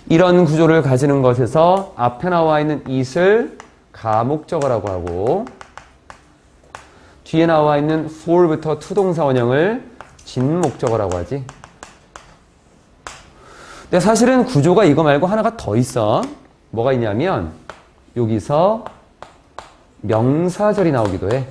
이런 구조를 가지는 것에서 앞에 나와 있는 it을 가목적어라고 하고 뒤에 나와 있는 for부터 to 동사원형을 진목적어라고 하지. 근데 사실은 구조가 이거 말고 하나가 더 있어. 뭐가 있냐면 여기서 명사절이 나오기도 해.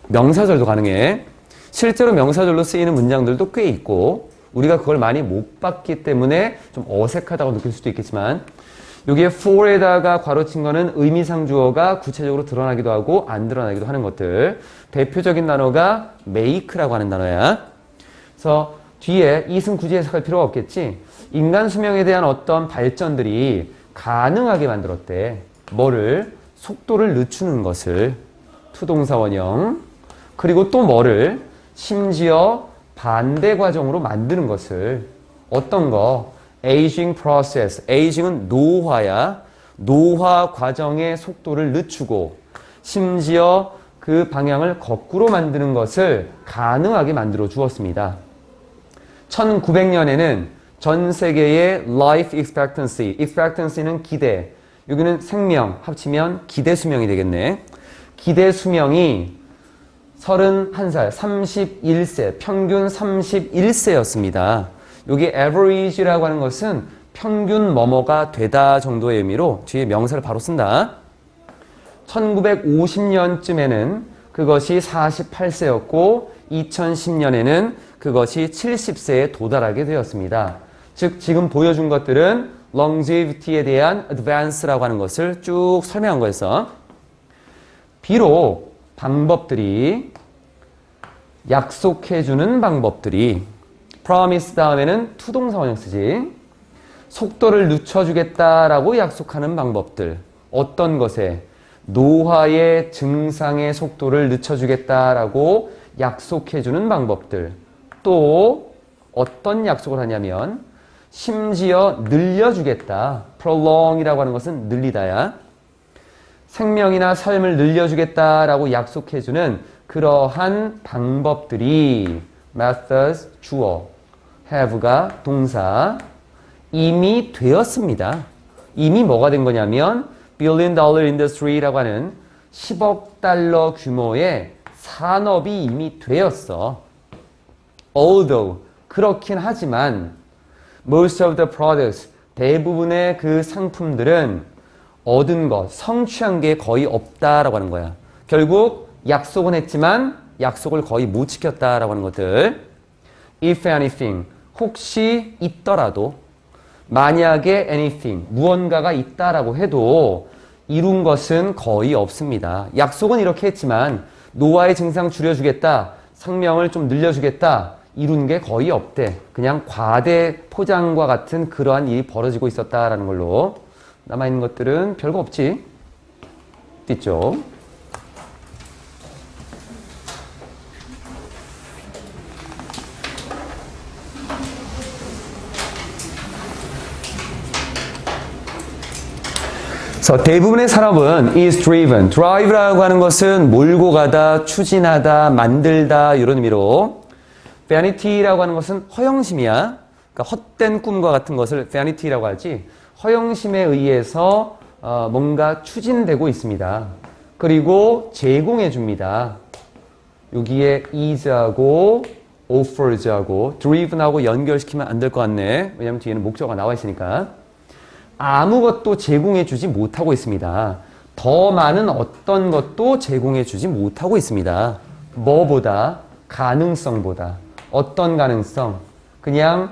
명사절도 가능해. 실제로 명사절로 쓰이는 문장들도 꽤 있고 우리가 그걸 많이 못 봤기 때문에 좀 어색하다고 느낄 수도 있겠지만, 여기에 for에다가 괄호친 거는 의미상 주어가 구체적으로 드러나기도 하고 안 드러나기도 하는 것들. 대표적인 단어가 make라고 하는 단어야. 그래서 뒤에 it은 굳이 해석할 필요가 없겠지. 인간 수명에 대한 어떤 발전들이 가능하게 만들었대. 뭐를? 속도를 늦추는 것을. 투동사원형. 그리고 또 뭐를? 심지어 반대 과정으로 만드는 것을. 어떤 거? aging process. aging은 노화야. 노화 과정의 속도를 늦추고 심지어 그 방향을 거꾸로 만드는 것을 가능하게 만들어 주었습니다. 1900년에는 전 세계의 life expectancy는 기대, 여기는 생명, 합치면 기대 수명이 되겠네. 기대 수명이 31살, 31세, 평균 31세였습니다. 여기 average라고 하는 것은 평균 뭐뭐가 되다 정도의 의미로 뒤에 명사를 바로 쓴다. 1950년쯤에는 그것이 48세였고 2010년에는 그것이 70세에 도달하게 되었습니다. 즉 지금 보여준 것들은 longevity에 대한 advance라고 하는 것을 쭉 설명한 거였어. 비록 방법들이, 약속해주는 방법들이, promise 다음에는 투동사원형 쓰지. 속도를 늦춰주겠다라고 약속하는 방법들. 어떤 것에? 노화의 증상의 속도를 늦춰주겠다라고 약속해주는 방법들. 또 어떤 약속을 하냐면 심지어 늘려주겠다. prolong이라고 하는 것은 늘리다야. 생명이나 삶을 늘려주겠다라고 약속해주는 그러한 방법들이 methods 주어, have가 동사 이미 되었습니다. 이미 뭐가 된 거냐면 billion dollar industry라고 하는 10억 달러 규모의 산업이 이미 되었어. Although 그렇긴 하지만 most of the products 대부분의 그 상품들은 얻은 것, 성취한 게 거의 없다라고 하는 거야. 결국 약속은 했지만 약속을 거의 못 지켰다라고 하는 것들. If anything, 혹시 있더라도 만약에 anything, 무언가가 있다라고 해도 이룬 것은 거의 없습니다. 약속은 이렇게 했지만 노화의 증상 줄여주겠다, 생명을 좀 늘려주겠다, 이룬 게 거의 없대. 그냥 과대 포장과 같은 그러한 일이 벌어지고 있었다라는 걸로. 남아있는 것들은 별거 없지. 뒤쪽. 그래서 대부분의 산업은 is driven. drive라고 하는 것은 몰고 가다, 추진하다, 만들다 이런 의미로 vanity라고 하는 것은 허영심이야. 그러니까 헛된 꿈과 같은 것을 vanity라고 하지. 허영심에 의해서 뭔가 추진되고 있습니다. 그리고 제공해 줍니다. 여기에 is하고 offers하고 driven하고 연결시키면 안 될 것 같네. 왜냐면 뒤에는 목적어가 나와 있으니까. 아무것도 제공해 주지 못하고 있습니다. 더 많은 어떤 것도 제공해 주지 못하고 있습니다. 뭐보다? 가능성보다. 어떤 가능성? 그냥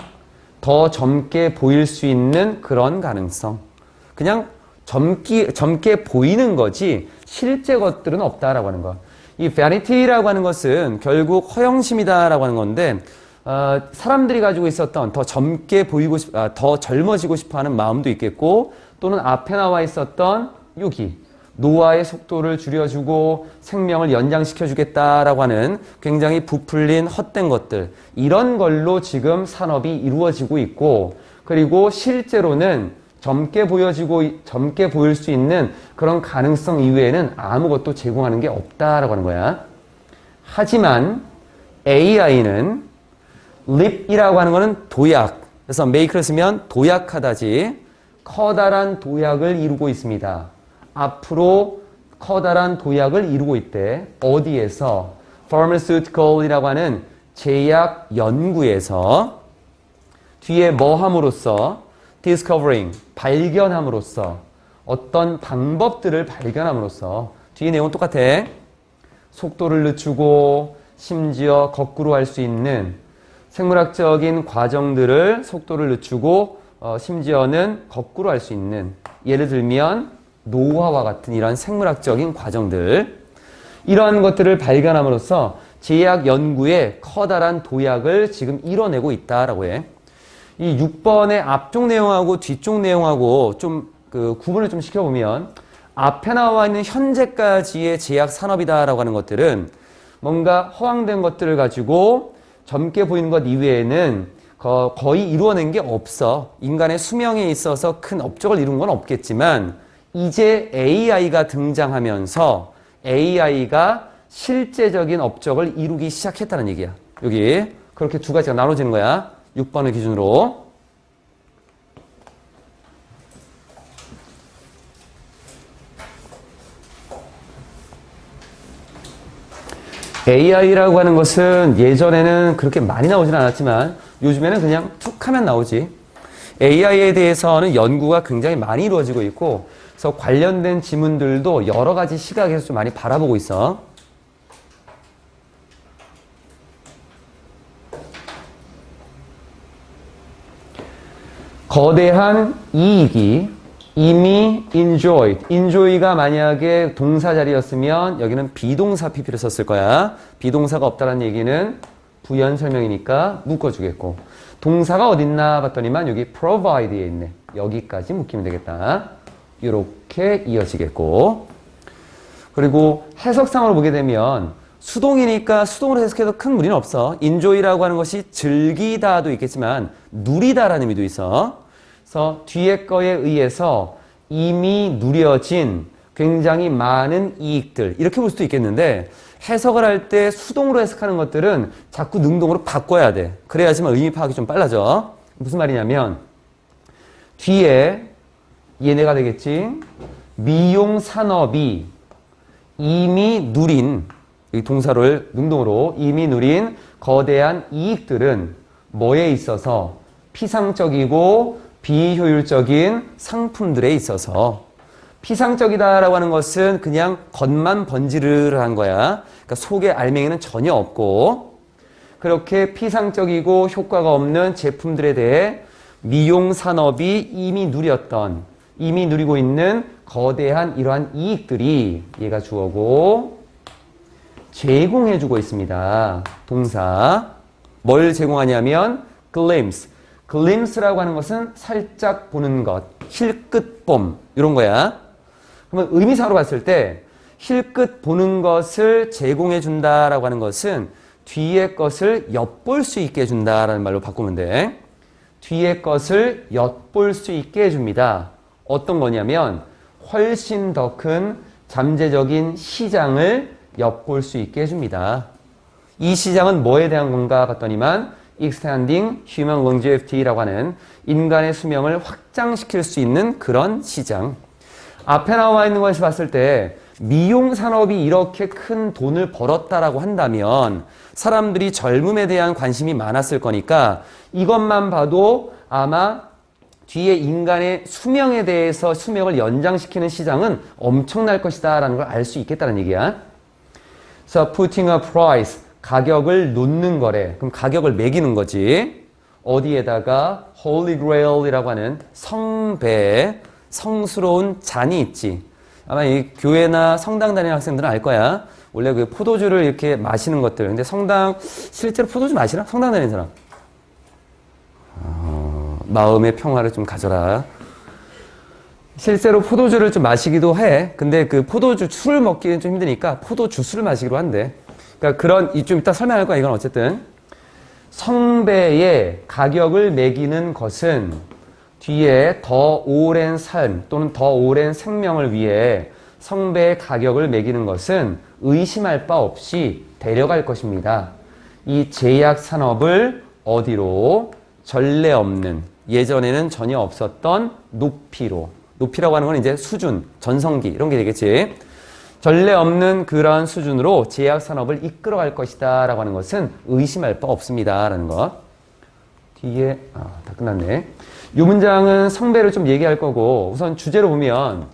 더 젊게 보일 수 있는 그런 가능성. 그냥 젊게 보이는 거지 실제 것들은 없다라고 하는 거. 이 vanity라고 하는 것은 결국 허영심이다라고 하는 건데 사람들이 가지고 있었던 더 젊게 보이고 더 젊어지고 싶어하는 마음도 있겠고 또는 앞에 나와 있었던 여기 노화의 속도를 줄여주고 생명을 연장시켜주겠다라고 하는 굉장히 부풀린 헛된 것들 이런 걸로 지금 산업이 이루어지고 있고 그리고 실제로는 젊게 보일 수 있는 그런 가능성 이외에는 아무것도 제공하는 게 없다라고 하는 거야. 하지만 AI는 leap이라고 하는 거는 도약. 그래서 make를 쓰면 도약하다지. 커다란 도약을 이루고 있습니다. 앞으로 커다란 도약을 이루고 있대. 어디에서? pharmaceutical이라고 하는 제약 연구에서. 뒤에 뭐 함으로써? discovering, 발견함으로써. 어떤 방법들을 발견함으로써. 뒤에 내용은 똑같아. 속도를 늦추고 심지어 거꾸로 할 수 있는 생물학적인 과정들을 속도를 늦추고 심지어는 거꾸로 할 수 있는 예를 들면 노화와 같은 이런 생물학적인 과정들 이러한 것들을 발견함으로써 제약 연구에 커다란 도약을 지금 이뤄내고 있다라고 해. 이 6번의 앞쪽 내용하고 뒤쪽 내용하고 좀 그 구분을 좀 시켜보면 앞에 나와 있는 현재까지의 제약 산업이다라고 하는 것들은 뭔가 허황된 것들을 가지고 젊게 보이는 것 이외에는 거의 이루어낸 게 없어. 인간의 수명에 있어서 큰 업적을 이룬 건 없겠지만 이제 AI가 등장하면서 AI가 실제적인 업적을 이루기 시작했다는 얘기야. 여기 그렇게 두 가지가 나눠지는 거야. 6번을 기준으로. AI라고 하는 것은 예전에는 그렇게 많이 나오진 않았지만 요즘에는 그냥 툭 하면 나오지. AI에 대해서는 연구가 굉장히 많이 이루어지고 있고 그래서 관련된 지문들도 여러 가지 시각에서 좀 많이 바라보고 있어. 거대한 이익이 이미 enjoy가 만약에 동사 자리였으면 여기는 비동사 PP를 썼을 거야. 비동사가 없다는 얘기는 부연 설명이니까 묶어주겠고 동사가 어딨나 봤더니만 여기 provide에 있네. 여기까지 묶이면 되겠다. 이렇게 이어지겠고 그리고 해석상으로 보게 되면 수동이니까 수동으로 해석해도 큰 무리는 없어. enjoy라고 하는 것이 즐기다도 있겠지만 누리다라는 의미도 있어. 그래서 뒤에 거에 의해서 이미 누려진 굉장히 많은 이익들 이렇게 볼 수도 있겠는데 해석을 할 때 수동으로 해석하는 것들은 자꾸 능동으로 바꿔야 돼. 그래야지만 의미 파악이 좀 빨라져. 무슨 말이냐면 뒤에 얘네가 되겠지. 미용 산업이 이미 누린 이 동사를 능동으로 이미 누린 거대한 이익들은 뭐에 있어서 피상적이고 비효율적인 상품들에 있어서 피상적이다라고 하는 것은 그냥 겉만 번지르르한 거야. 그러니까 속에 알맹이는 전혀 없고 그렇게 피상적이고 효과가 없는 제품들에 대해 미용 산업이 이미 누리고 있는 거대한 이러한 이익들이 얘가 주어고 제공해주고 있습니다. 동사. 뭘 제공하냐면 glimpse. glimpse라고 하는 것은 살짝 보는 것, 힐끗봄 이런 거야. 그러면 의미상으로 봤을 때 힐끗 보는 것을 제공해준다라고 하는 것은 뒤에 것을 엿볼 수 있게 해준다라는 말로 바꾸면 돼. 뒤에 것을 엿볼 수 있게 해줍니다. 어떤 거냐면 훨씬 더 큰 잠재적인 시장을 엿볼 수 있게 해줍니다. 이 시장은 뭐에 대한 건가 봤더니만 Extending Human Longevity라고 하는 인간의 수명을 확장시킬 수 있는 그런 시장. 앞에 나와 있는 것을 봤을 때 미용 산업이 이렇게 큰 돈을 벌었다라고 한다면 사람들이 젊음에 대한 관심이 많았을 거니까 이것만 봐도 아마 뒤에 인간의 수명에 대해서 수명을 연장시키는 시장은 엄청날 것이다 라는 걸 알 수 있겠다는 얘기야. So putting a price, 가격을 놓는 거래. 그럼 가격을 매기는 거지. 어디에다가 Holy Grail이라고 하는 성배, 성스러운 잔이 있지. 아마 이 교회나 성당 다니는 학생들은 알 거야. 원래 그 포도주를 이렇게 마시는 것들. 근데 성당, 실제로 포도주 마시나? 성당 다니는 사람. 마음의 평화를 좀 가져라. 실제로 포도주를 좀 마시기도 해. 근데 그 포도주 술을 먹기는 좀 힘드니까 포도주스를 마시기로 한대. 그러니까 그런, 좀 이따 설명할 거야. 이건 어쨌든. 성배의 가격을 매기는 것은 뒤에 더 오랜 삶 또는 더 오랜 생명을 위해 성배의 가격을 매기는 것은 의심할 바 없이 데려갈 것입니다. 이 제약 산업을 어디로? 전례 없는, 예전에는 전혀 없었던 높이로. 높이라고 하는 건 이제 수준, 전성기 이런 게 되겠지. 전례 없는 그러한 수준으로 제약 산업을 이끌어갈 것이다 라고 하는 것은 의심할 바 없습니다 라는 것. 뒤에 다 끝났네. 이 문장은 성배를 좀 얘기할 거고 우선 주제로 보면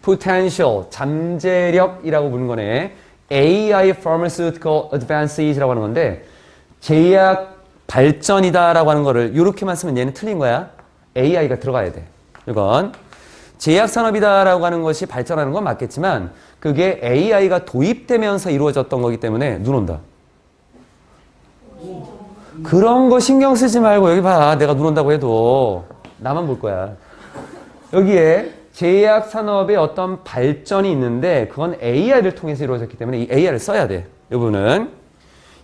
potential, 잠재력이라고 부르는 거네. AI Pharmaceutical Advances라고 하는 건데 제약 발전이다 라고 하는 거를 이렇게만 쓰면 얘는 틀린 거야. AI가 들어가야 돼. 이건 제약산업이다 라고 하는 것이 발전하는 건 맞겠지만 그게 AI가 도입되면서 이루어졌던 거기 때문에 눈 온다. 그런 거 신경 쓰지 말고 여기 봐. 내가 눈 온다고 해도 나만 볼 거야. 여기에 제약산업의 어떤 발전이 있는데 그건 AI를 통해서 이루어졌기 때문에 이 AI를 써야 돼. 이 부분은.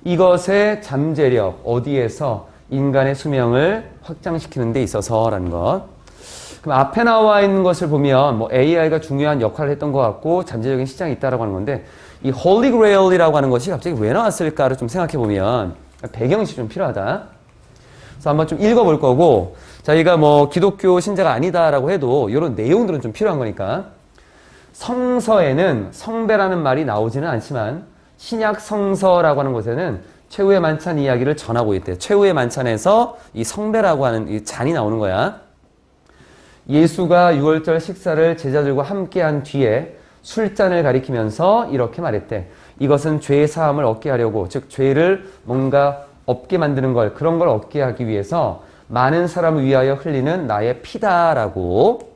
이것의 잠재력, 어디에서 인간의 수명을 확장시키는 데 있어서라는 것. 그럼 앞에 나와 있는 것을 보면 뭐 AI가 중요한 역할을 했던 것 같고 잠재적인 시장이 있다라고 하는 건데 이 Holy Grail이라고 하는 것이 갑자기 왜 나왔을까를 좀 생각해 보면 배경이 좀 필요하다. 그래서 한번 좀 읽어볼 거고 자기가 뭐 기독교 신자가 아니다라고 해도 이런 내용들은 좀 필요한 거니까 성서에는 성배라는 말이 나오지는 않지만 신약 성서라고 하는 곳에는 최후의 만찬 이야기를 전하고 있대. 최후의 만찬에서 이 성배라고 하는 이 잔이 나오는 거야. 예수가 유월절 식사를 제자들과 함께 한 뒤에 술잔을 가리키면서 이렇게 말했대. 이것은 죄의 사함을 얻게 하려고, 즉 죄를 뭔가 없게 만드는 걸, 그런 걸 얻게 하기 위해서 많은 사람을 위하여 흘리는 나의 피다라고.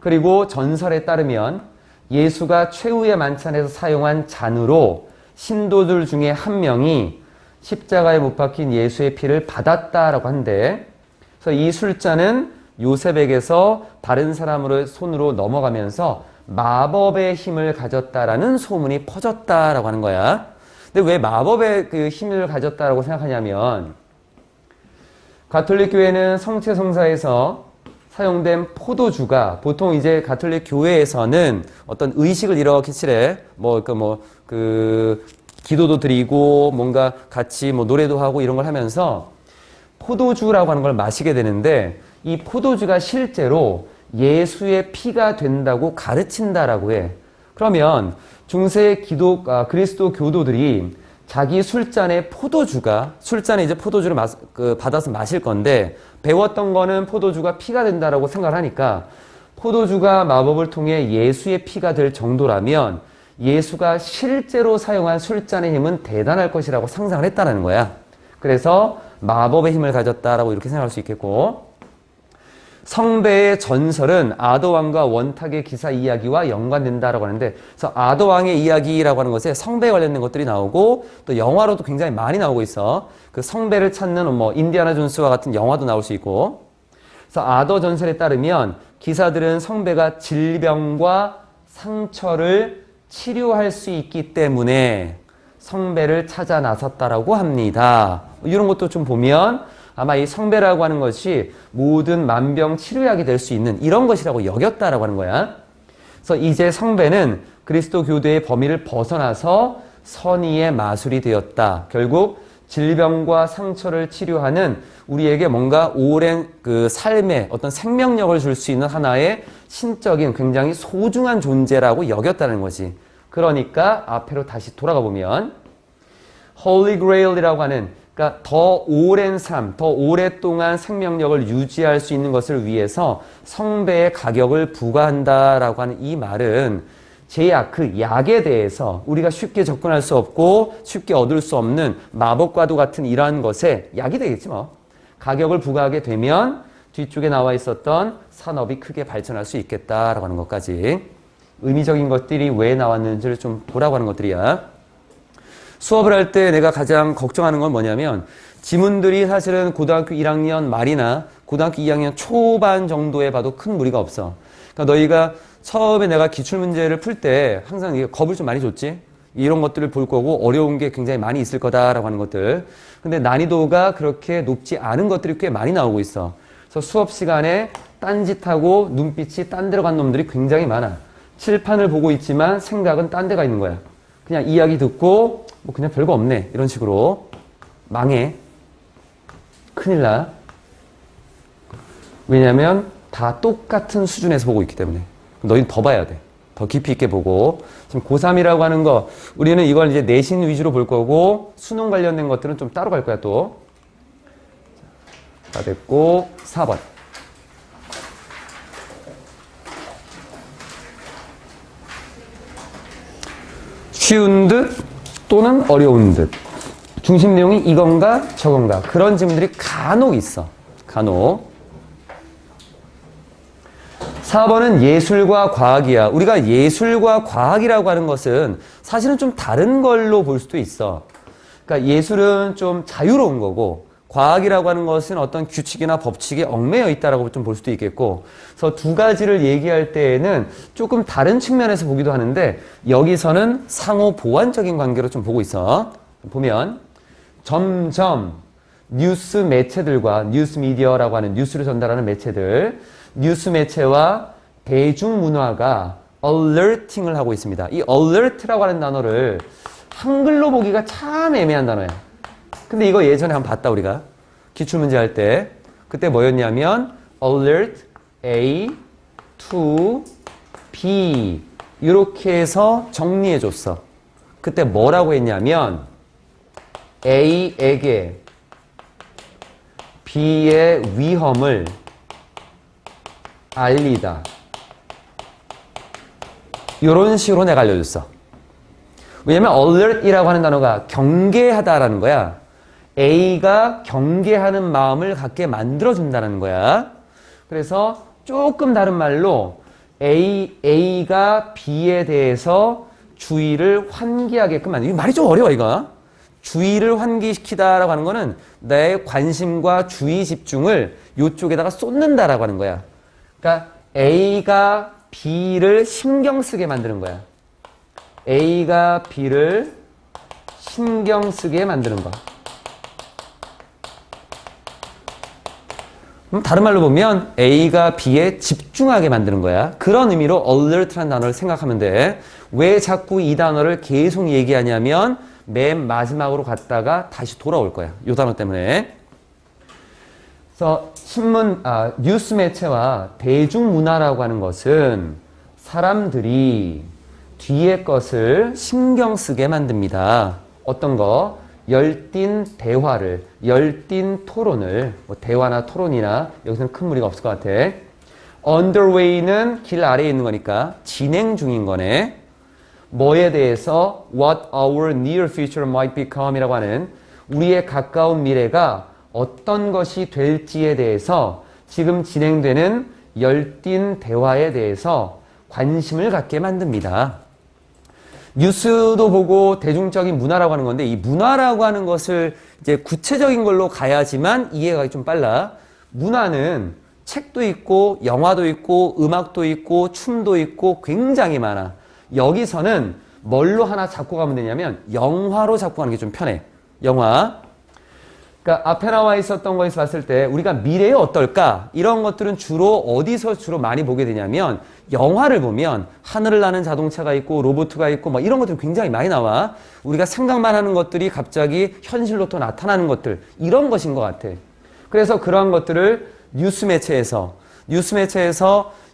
그리고 전설에 따르면 예수가 최후의 만찬에서 사용한 잔으로 신도들 중에 한 명이 십자가에 못 박힌 예수의 피를 받았다라고 한대. 그래서 이 술잔은 요셉에게서 다른 사람의 손으로 넘어가면서 마법의 힘을 가졌다라는 소문이 퍼졌다라고 하는 거야. 근데 왜 마법의 그 힘을 가졌다라고 생각하냐면 가톨릭 교회는 성체 성사에서 사용된 포도주가 보통 이제 가톨릭 교회에서는 어떤 의식을 이렇게 치래 기도도 드리고 뭔가 같이 뭐 노래도 하고 이런 걸 하면서 포도주라고 하는 걸 마시게 되는데 이 포도주가 실제로 예수의 피가 된다고 가르친다라고 해. 그러면 중세 그리스도 교도들이 자기 술잔에 술잔에 이제 포도주를 받아서 마실 건데 배웠던 거는 포도주가 피가 된다라고 생각을 하니까 포도주가 마법을 통해 예수의 피가 될 정도라면 예수가 실제로 사용한 술잔의 힘은 대단할 것이라고 상상을 했다는 거야. 그래서 마법의 힘을 가졌다라고 이렇게 생각할 수 있겠고 성배의 전설은 아더왕과 원탁의 기사 이야기와 연관된다라고 하는데 그래서 아더왕의 이야기라고 하는 것에 성배에 관련된 것들이 나오고 또 영화로도 굉장히 많이 나오고 있어. 그 성배를 찾는 뭐 인디아나 존스와 같은 영화도 나올 수 있고 그래서 아더 전설에 따르면 기사들은 성배가 질병과 상처를 치료할 수 있기 때문에 성배를 찾아 나섰다라고 합니다. 이런 것도 좀 보면 아마 이 성배라고 하는 것이 모든 만병 치료약이 될 수 있는 이런 것이라고 여겼다라고 하는 거야. 그래서 이제 성배는 그리스도 교도의 범위를 벗어나서 선의의 마술이 되었다. 결국 질병과 상처를 치료하는 우리에게 뭔가 오랜 그 삶의 어떤 생명력을 줄 수 있는 하나의 신적인 굉장히 소중한 존재라고 여겼다는 거지. 그러니까 앞으로 다시 돌아가 보면 Holy Grail이라고 하는 그러니까 더 오랜 삶, 더 오랫동안 생명력을 유지할 수 있는 것을 위해서 성배의 가격을 부과한다라고 하는 이 말은 제약, 그 약에 대해서 우리가 쉽게 접근할 수 없고 쉽게 얻을 수 없는 마법과도 같은 이러한 것에 약이 되겠지 뭐. 가격을 부과하게 되면 뒤쪽에 나와 있었던 산업이 크게 발전할 수 있겠다라고 하는 것까지 의미적인 것들이 왜 나왔는지를 좀 보라고 하는 것들이야. 수업을 할 때 내가 가장 걱정하는 건 뭐냐면 지문들이 사실은 고등학교 1학년 말이나 고등학교 2학년 초반 정도에 봐도 큰 무리가 없어. 그러니까 너희가 처음에 내가 기출문제를 풀 때 항상 겁을 좀 많이 줬지. 이런 것들을 볼 거고 어려운 게 굉장히 많이 있을 거다라고 하는 것들. 근데 난이도가 그렇게 높지 않은 것들이 꽤 많이 나오고 있어. 그래서 수업 시간에 딴짓하고 눈빛이 딴 데로 간 놈들이 굉장히 많아. 칠판을 보고 있지만 생각은 딴 데가 있는 거야. 그냥 이야기 듣고 뭐 그냥 별거 없네 이런 식으로 망해. 큰일 나. 왜냐면 다 똑같은 수준에서 보고 있기 때문에. 너희는 더 봐야 돼. 더 깊이 있게 보고. 지금 고3이라고 하는 거 우리는 이걸 이제 내신 위주로 볼 거고 수능 관련된 것들은 좀 따로 갈 거야 또. 다 됐고 4번. 쉬운 듯 또는 어려운 듯 중심 내용이 이건가 저건가 그런 질문들이 간혹 있어. 간혹. 4번은 예술과 과학이야. 우리가 예술과 과학이라고 하는 것은 사실은 좀 다른 걸로 볼 수도 있어. 그러니까 예술은 좀 자유로운 거고 과학이라고 하는 것은 어떤 규칙이나 법칙에 얽매여 있다라고 좀 볼 수도 있겠고 그래서 두 가지를 얘기할 때에는 조금 다른 측면에서 보기도 하는데 여기서는 상호 보완적인 관계로 좀 보고 있어. 보면 점점 뉴스 매체들과 뉴스 미디어라고 하는 뉴스를 전달하는 매체들 뉴스 매체와 대중문화가 alerting을 하고 있습니다. 이 alert라고 하는 단어를 한글로 보기가 참 애매한 단어야. 근데 이거 예전에 한번 봤다 우리가 기출문제 할 때 그때 뭐였냐면 alert A to B 이렇게 해서 정리해 줬어. 그때 뭐라고 했냐면 A에게 B의 위험을 알리다 이런 식으로 내가 알려줬어. 왜냐면 alert이라고 하는 단어가 경계하다라는 거야. A가 경계하는 마음을 갖게 만들어준다는 거야. 그래서 조금 다른 말로 A가 B에 대해서 주의를 환기하게끔 만든다. 이 말이 좀 어려워 이거. 주의를 환기시키다라고 하는 거는 내 관심과 주의 집중을 이쪽에다가 쏟는다라고 하는 거야. 그러니까 A가 B를 신경 쓰게 만드는 거야. A가 B를 신경 쓰게 만드는 것. 다른 말로 보면 A가 B에 집중하게 만드는 거야. 그런 의미로 alert라는 단어를 생각하면 돼. 왜 자꾸 이 단어를 계속 얘기하냐면 맨 마지막으로 갔다가 다시 돌아올 거야. 이 단어 때문에. 그래서 뉴스 매체와 대중문화라고 하는 것은 사람들이 뒤에 것을 신경 쓰게 만듭니다. 어떤 거? 열띤 대화를, 열띤 토론을, 뭐 대화나 토론이나 여기서는 큰 무리가 없을 것 같아. underway는 길 아래에 있는 거니까 진행 중인 거네. 뭐에 대해서 what our near future might become 이라고 하는 우리의 가까운 미래가 어떤 것이 될지에 대해서 지금 진행되는 열띤 대화에 대해서 관심을 갖게 만듭니다. 뉴스도 보고 대중적인 문화라고 하는 건데 이 문화라고 하는 것을 이제 구체적인 걸로 가야지만 이해가 좀 빨라. 문화는 책도 있고 영화도 있고 음악도 있고 춤도 있고 굉장히 많아. 여기서는 뭘로 하나 잡고 가면 되냐면 영화로 잡고 가는 게 좀 편해. 영화. 그러니까 앞에 나와 있었던 거에서 봤을 때 우리가 미래에 어떨까? 이런 것들은 주로 어디서 주로 많이 보게 되냐면 영화를 보면 하늘을 나는 자동차가 있고 로봇가 있고 뭐 이런 것들이 굉장히 많이 나와. 우리가 생각만 하는 것들이 갑자기 현실로 또 나타나는 것들 이런 것인 것 같아. 그래서 그러한 것들을 뉴스 매체에서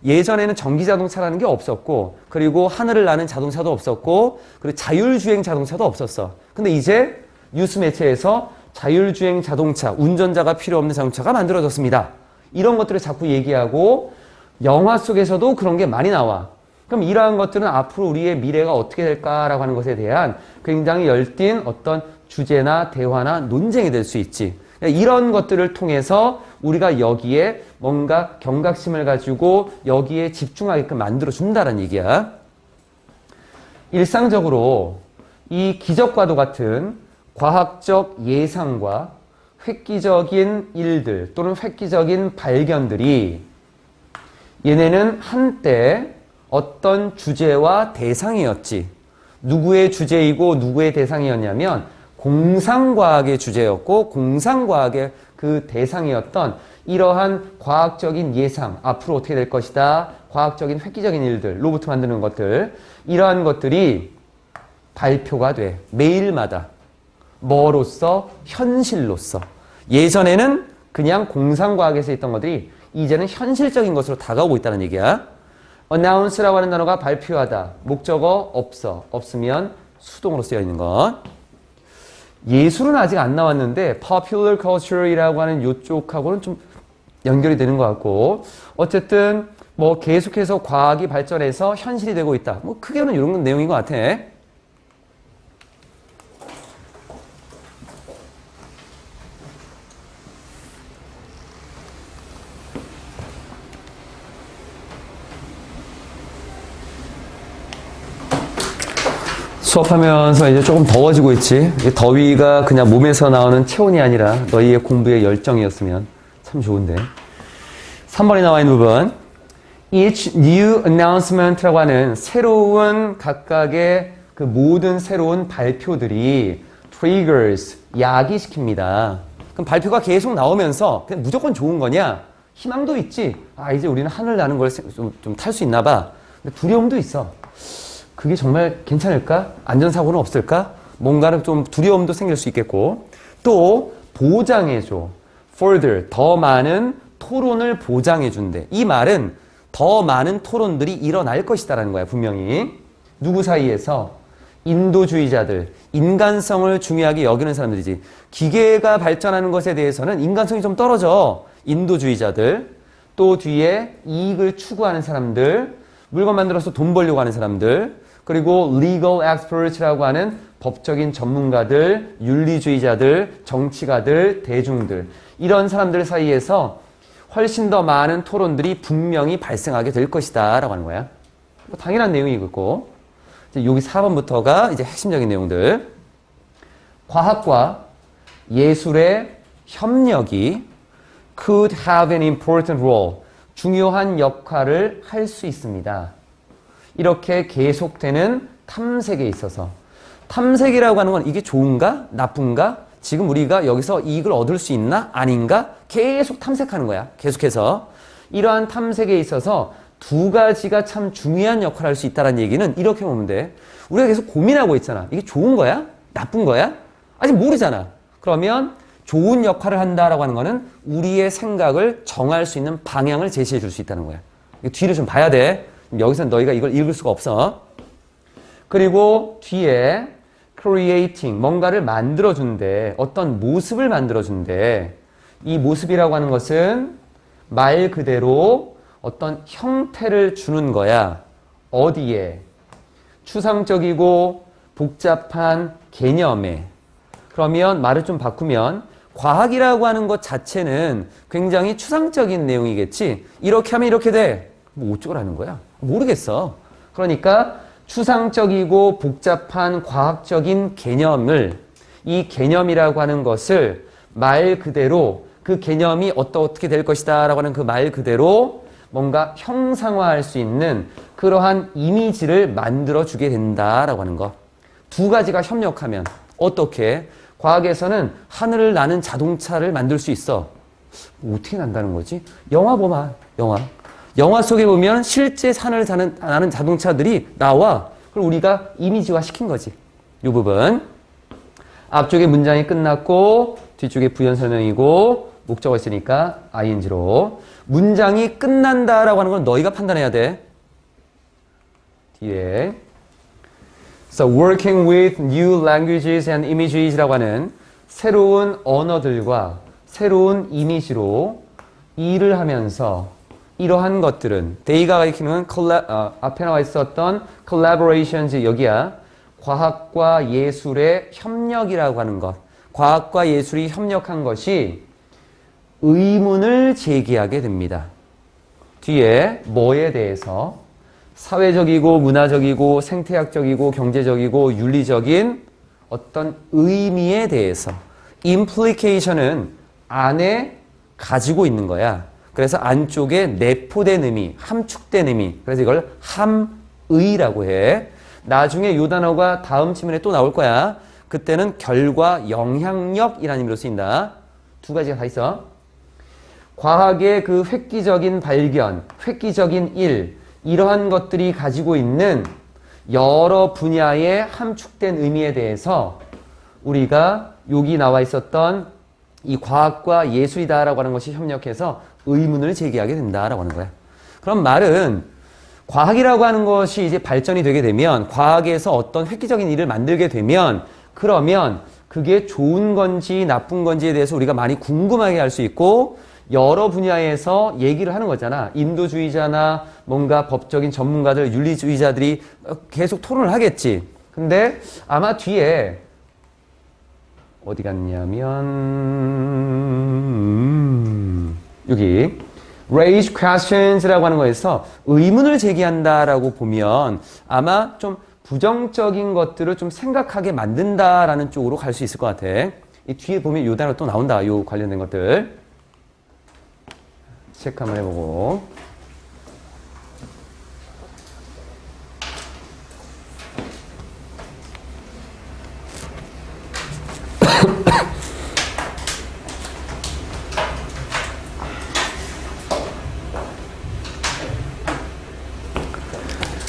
예전에는 전기 자동차라는 게 없었고 그리고 하늘을 나는 자동차도 없었고 그리고 자율주행 자동차도 없었어. 근데 이제 뉴스 매체에서 자율주행 자동차, 운전자가 필요 없는 자동차가 만들어졌습니다. 이런 것들을 자꾸 얘기하고 영화 속에서도 그런 게 많이 나와. 그럼 이러한 것들은 앞으로 우리의 미래가 어떻게 될까라고 하는 것에 대한 굉장히 열띤 어떤 주제나 대화나 논쟁이 될 수 있지. 이런 것들을 통해서 우리가 여기에 뭔가 경각심을 가지고 여기에 집중하게끔 만들어준다는 얘기야. 일상적으로 이 기적과도 같은 과학적 예상과 획기적인 일들 또는 획기적인 발견들이 얘네는 한때 어떤 주제와 대상이었지. 누구의 주제이고 누구의 대상이었냐면 공상과학의 주제였고 공상과학의 그 대상이었던 이러한 과학적인 예상, 앞으로 어떻게 될 것이다, 과학적인 획기적인 일들, 로봇 만드는 것들, 이러한 것들이 발표가 돼. 매일마다. 뭐로써? 현실로서. 예전에는 그냥 공상과학에서 있던 것들이 이제는 현실적인 것으로 다가오고 있다는 얘기야. announce라고 하는 단어가 발표하다. 목적어 없어. 없으면 수동으로 쓰여 있는 것. 예술은 아직 안 나왔는데 popular culture이라고 하는 이쪽하고는 좀 연결이 되는 것 같고 어쨌든 뭐 계속해서 과학이 발전해서 현실이 되고 있다. 뭐 크게는 이런 내용인 것 같아. 수업하면서 이제 조금 더워지고 있지. 더위가 그냥 몸에서 나오는 체온이 아니라 너희의 공부의 열정이었으면 참 좋은데. 3번에 나와 있는 부분. Each new announcement라고 하는 새로운 각각의 그 모든 새로운 발표들이 triggers, 야기시킵니다. 그럼 발표가 계속 나오면서 그냥 무조건 좋은 거냐? 희망도 있지. 아, 이제 우리는 하늘 나는 걸 좀 탈 수 있나 봐. 근데 두려움도 있어. 그게 정말 괜찮을까? 안전사고는 없을까? 뭔가는 좀 두려움도 생길 수 있겠고 또 보장해줘. further, 더 많은 토론을 보장해준대. 이 말은 더 많은 토론들이 일어날 것이다라는 거야. 분명히. 누구 사이에서? 인도주의자들, 인간성을 중요하게 여기는 사람들이지. 기계가 발전하는 것에 대해서는 인간성이 좀 떨어져. 인도주의자들, 또 뒤에 이익을 추구하는 사람들, 물건 만들어서 돈 벌려고 하는 사람들, 그리고 legal experts라고 하는 법적인 전문가들, 윤리주의자들, 정치가들, 대중들 이런 사람들 사이에서 훨씬 더 많은 토론들이 분명히 발생하게 될 것이다 라고 하는 거야. 뭐 당연한 내용이고 이제 여기 4번부터가 이제 핵심적인 내용들. 과학과 예술의 협력이 could have an important role, 중요한 역할을 할 수 있습니다. 이렇게 계속되는 탐색에 있어서 탐색이라고 하는 건 이게 좋은가? 나쁜가? 지금 우리가 여기서 이익을 얻을 수 있나? 아닌가? 계속 탐색하는 거야. 계속해서. 이러한 탐색에 있어서 두 가지가 참 중요한 역할을 할 수 있다는 얘기는 이렇게 보면 돼. 우리가 계속 고민하고 있잖아. 이게 좋은 거야? 나쁜 거야? 아직 모르잖아. 그러면 좋은 역할을 한다라고 하는 거는 우리의 생각을 정할 수 있는 방향을 제시해 줄 수 있다는 거야. 뒤를 좀 봐야 돼. 여기서 너희가 이걸 읽을 수가 없어. 그리고 뒤에 creating, 뭔가를 만들어준대. 어떤 모습을 만들어준대. 이 모습이라고 하는 것은 말 그대로 어떤 형태를 주는 거야. 어디에? 추상적이고 복잡한 개념에. 그러면 말을 좀 바꾸면 과학이라고 하는 것 자체는 굉장히 추상적인 내용이겠지. 이렇게 하면 이렇게 돼. 뭐 어쩌라는 거야? 모르겠어. 그러니까 추상적이고 복잡한 과학적인 개념을, 이 개념이라고 하는 것을 말 그대로 그 개념이 어떻게 될 것이다 라고 하는 그 말 그대로 뭔가 형상화할 수 있는 그러한 이미지를 만들어주게 된다라고 하는 거. 두 가지가 협력하면 어떻게? 과학에서는 하늘을 나는 자동차를 만들 수 있어. 어떻게 난다는 거지? 영화 보마, 영화. 영화 속에 보면 실제 하늘을 나는 자동차들이 나와. 그걸 우리가 이미지화 시킨 거지. 이 부분. 앞쪽에 문장이 끝났고 뒤쪽에 부연 설명이고 목적어 있으니까 ing로. 문장이 끝난다라고 하는 건 너희가 판단해야 돼. 뒤에. So working with new languages and images라고 하는 새로운 언어들과 새로운 이미지로 일을 하면서 이러한 것들은 데이가 가리키는 앞에 나와 있었던 collaborations 여기야. 과학과 예술의 협력이라고 하는 것. 과학과 예술이 협력한 것이 의문을 제기하게 됩니다. 뒤에 뭐에 대해서? 사회적이고 문화적이고 생태학적이고 경제적이고 윤리적인 어떤 의미에 대해서. implication은 안에 가지고 있는 거야. 그래서 안쪽에 내포된 의미, 함축된 의미. 그래서 이걸 함의라고 해. 나중에 이 단어가 다음 지문에 또 나올 거야. 그때는 결과 영향력이라는 의미로 쓰인다. 두 가지가 다 있어. 과학의 그 획기적인 발견, 획기적인 일, 이러한 것들이 가지고 있는 여러 분야의 함축된 의미에 대해서 우리가 여기 나와 있었던 이 과학과 예술이다라고 하는 것이 협력해서 의문을 제기하게 된다라고 하는 거야. 그럼 말은 과학이라고 하는 것이 이제 발전이 되게 되면 과학에서 어떤 획기적인 일을 만들게 되면 그러면 그게 좋은 건지 나쁜 건지에 대해서 우리가 많이 궁금하게 할 수 있고 여러 분야에서 얘기를 하는 거잖아. 인도주의자나 뭔가 법적인 전문가들, 윤리주의자들이 계속 토론을 하겠지. 근데 아마 뒤에 어디 갔냐면 여기 raise questions라고 하는 거에서 의문을 제기한다라고 보면 아마 좀 부정적인 것들을 좀 생각하게 만든다라는 쪽으로 갈 수 있을 것 같아. 이 뒤에 보면 요 단어 또 나온다. 요 관련된 것들. 체크 한번 해보고.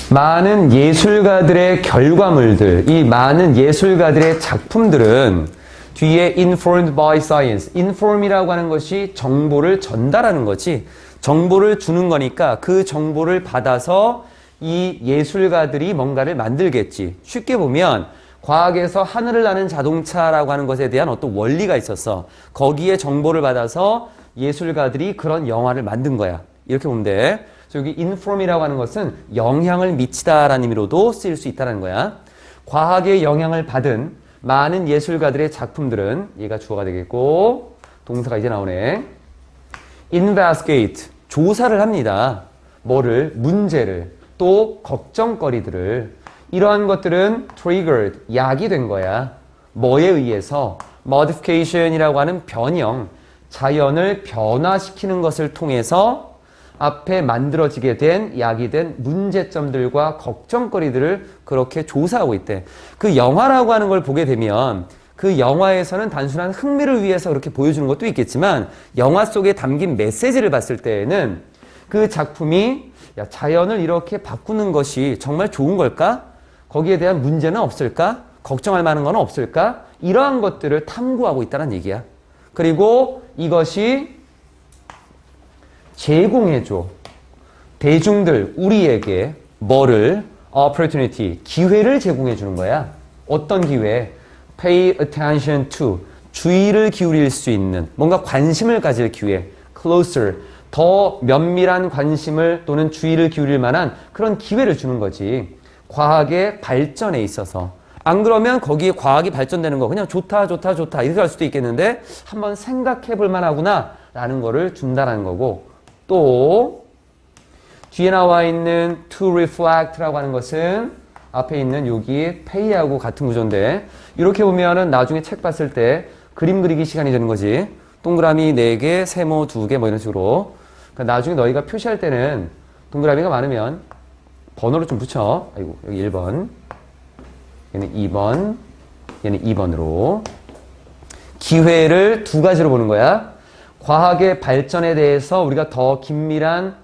많은 예술가들의 결과물들, 이 많은 예술가들의 작품들은 뒤에 informed by science, inform이라고 하는 것이 정보를 전달하는 거지. 정보를 주는 거니까 그 정보를 받아서 이 예술가들이 뭔가를 만들겠지. 쉽게 보면 과학에서 하늘을 나는 자동차라고 하는 것에 대한 어떤 원리가 있었어. 거기에 정보를 받아서 예술가들이 그런 영화를 만든 거야. 이렇게 보면 돼. 여기 inform이라고 하는 것은 영향을 미치다라는 의미로도 쓰일 수 있다는 거야. 과학의 영향을 받은 많은 예술가들의 작품들은 얘가 주어가 되겠고 동사가 이제 나오네. investigate, 조사를 합니다. 뭐를? 문제를. 또 걱정거리들을. 이러한 것들은 triggered, 약이 된 거야. 뭐에 의해서? modification이라고 하는 변형, 자연을 변화시키는 것을 통해서 앞에 만들어지게 된 야기된 문제점들과 걱정거리들을 그렇게 조사하고 있대. 그 영화라고 하는 걸 보게 되면 그 영화에서는 단순한 흥미를 위해서 그렇게 보여주는 것도 있겠지만 영화 속에 담긴 메시지를 봤을 때에는 그 작품이 야, 자연을 이렇게 바꾸는 것이 정말 좋은 걸까? 거기에 대한 문제는 없을까? 걱정할 만한 건 없을까? 이러한 것들을 탐구하고 있다는 얘기야. 그리고 이것이 제공해줘. 대중들, 우리에게 뭐를? opportunity, 기회를 제공해 주는 거야. 어떤 기회? pay attention to, 주의를 기울일 수 있는, 뭔가 관심을 가질 기회. closer, 더 면밀한 관심을 또는 주의를 기울일 만한 그런 기회를 주는 거지. 과학의 발전에 있어서. 안 그러면 거기에 과학이 발전되는 거 그냥 좋다 좋다 좋다 이렇게 할 수도 있겠는데 한번 생각해 볼 만하구나 라는 거를 준다라는 거고, 또 뒤에 나와 있는 to reflect라고 하는 것은 앞에 있는 여기 pay하고 같은 구조인데 이렇게 보면은 나중에 책 봤을 때 그림 그리기 시간이 되는 거지. 동그라미 4개, 세모 2개 뭐 이런 식으로. 그러니까 나중에 너희가 표시할 때는 동그라미가 많으면 번호를 좀 붙여. 아이고 여기 1번, 얘는 2번, 얘는 2번으로. 기회를 2가지로 보는 거야. 과학의 발전에 대해서 우리가 더 긴밀한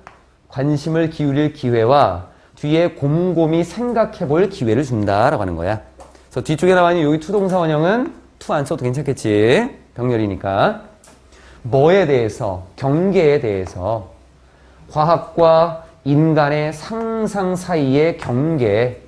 관심을 기울일 기회와 뒤에 곰곰이 생각해 볼 기회를 준다라고 하는 거야. 그래서 뒤쪽에 나와 있는 여기 투동사 원형은 투 안 써도 괜찮겠지. 병렬이니까. 뭐에 대해서? 경계에 대해서. 과학과 인간의 상상 사이의 경계.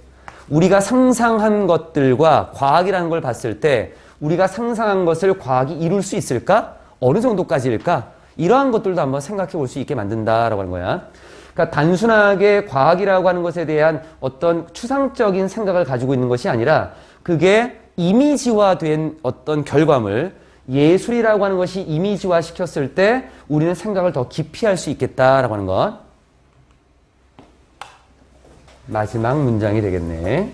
우리가 상상한 것들과 과학이라는 걸 봤을 때 우리가 상상한 것을 과학이 이룰 수 있을까? 어느 정도까지일까? 이러한 것들도 한번 생각해 볼 수 있게 만든다라고 하는 거야. 그러니까 단순하게 과학이라고 하는 것에 대한 어떤 추상적인 생각을 가지고 있는 것이 아니라 그게 이미지화된 어떤 결과물, 예술이라고 하는 것이 이미지화 시켰을 때 우리는 생각을 더 깊이 할 수 있겠다라고 하는 것. 마지막 문장이 되겠네.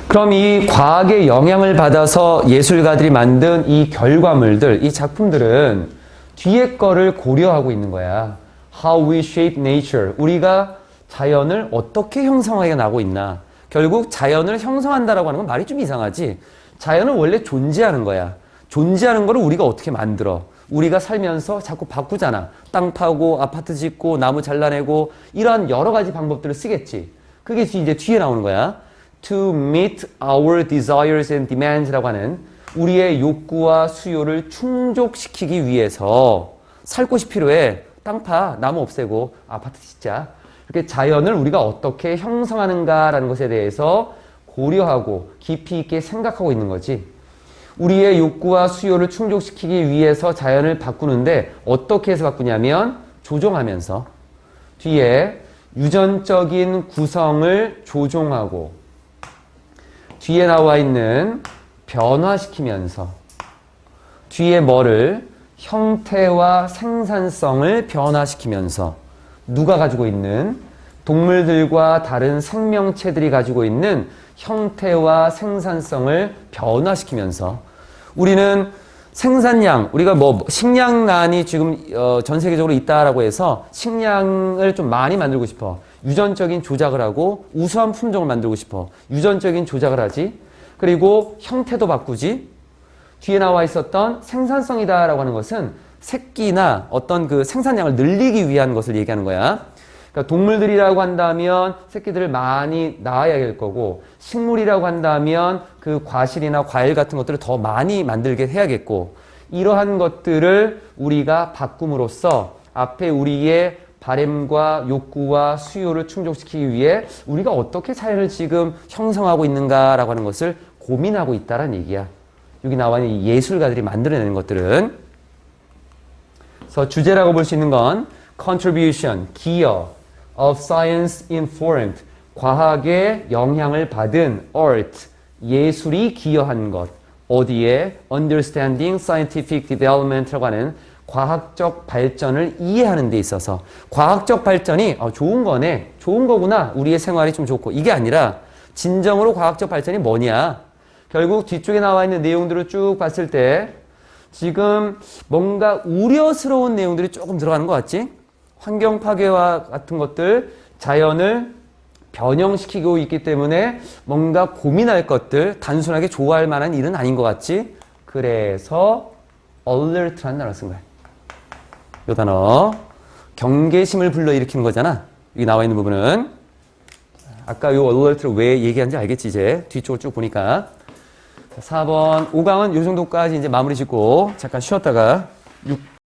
그럼 이 과학의 영향을 받아서 예술가들이 만든 이 결과물들, 이 작품들은 뒤에 거를 고려하고 있는 거야. How we shape nature. 우리가 자연을 어떻게 형성하게 나고 있나. 결국 자연을 형성한다라고 하는 건 말이 좀 이상하지. 자연은 원래 존재하는 거야. 존재하는 거를 우리가 어떻게 만들어. 우리가 살면서 자꾸 바꾸잖아. 땅 파고 아파트 짓고 나무 잘라내고 이러한 여러 가지 방법들을 쓰겠지. 그게 이제 뒤에 나오는 거야. To meet our desires and demands라고 하는 우리의 욕구와 수요를 충족시키기 위해서 살 곳이 필요해. 땅 파, 나무 없애고 아파트 짓자. 이렇게 자연을 우리가 어떻게 형성하는가라는 것에 대해서 고려하고 깊이 있게 생각하고 있는 거지. 우리의 욕구와 수요를 충족시키기 위해서 자연을 바꾸는데 어떻게 해서 바꾸냐면 조종하면서 뒤에 유전적인 구성을 조종하고 뒤에 나와 있는 변화시키면서 뒤에 뭐를 형태와 생산성을 변화시키면서 누가 가지고 있는 동물들과 다른 생명체들이 가지고 있는 형태와 생산성을 변화시키면서 우리는 생산량, 우리가 뭐 식량난이 지금 전 세계적으로 있다라고 해서 식량을 좀 많이 만들고 싶어. 유전적인 조작을 하고 우수한 품종을 만들고 싶어. 유전적인 조작을 하지. 그리고 형태도 바꾸지. 뒤에 나와 있었던 생산성이다라고 하는 것은 새끼나 어떤 그 생산량을 늘리기 위한 것을 얘기하는 거야. 그러니까 동물들이라고 한다면 새끼들을 많이 낳아야 될 거고, 식물이라고 한다면 그 과실이나 과일 같은 것들을 더 많이 만들게 해야겠고, 이러한 것들을 우리가 바꿈으로써 앞에 우리의 바램과 욕구와 수요를 충족시키기 위해 우리가 어떻게 자연을 지금 형성하고 있는가라고 하는 것을 고민하고 있다는 얘기야. 여기 나와 있는 이 예술가들이 만들어내는 것들은. 그래서 주제라고 볼 수 있는 건 contribution, 기여, of science informed, 과학의 영향을 받은 art, 예술이 기여한 것. 어디에? understanding scientific development라고 하는 과학적 발전을 이해하는 데 있어서 과학적 발전이 좋은 거네, 좋은 거구나, 우리의 생활이 좀 좋고, 이게 아니라 진정으로 과학적 발전이 뭐냐. 결국 뒤쪽에 나와 있는 내용들을 쭉 봤을 때 지금 뭔가 우려스러운 내용들이 조금 들어가는 것 같지? 환경 파괴와 같은 것들, 자연을 변형시키고 있기 때문에 뭔가 고민할 것들, 단순하게 좋아할 만한 일은 아닌 것 같지? 그래서 alert라는 단어를 쓴 거야. 이 단어. 경계심을 불러일으키는 거잖아. 여기 나와 있는 부분은. 아까 이 alert를 왜 얘기하는지 알겠지, 이제. 뒤쪽을 쭉 보니까. 4번, 5강은 이 정도까지 이제 마무리 짓고 잠깐 쉬었다가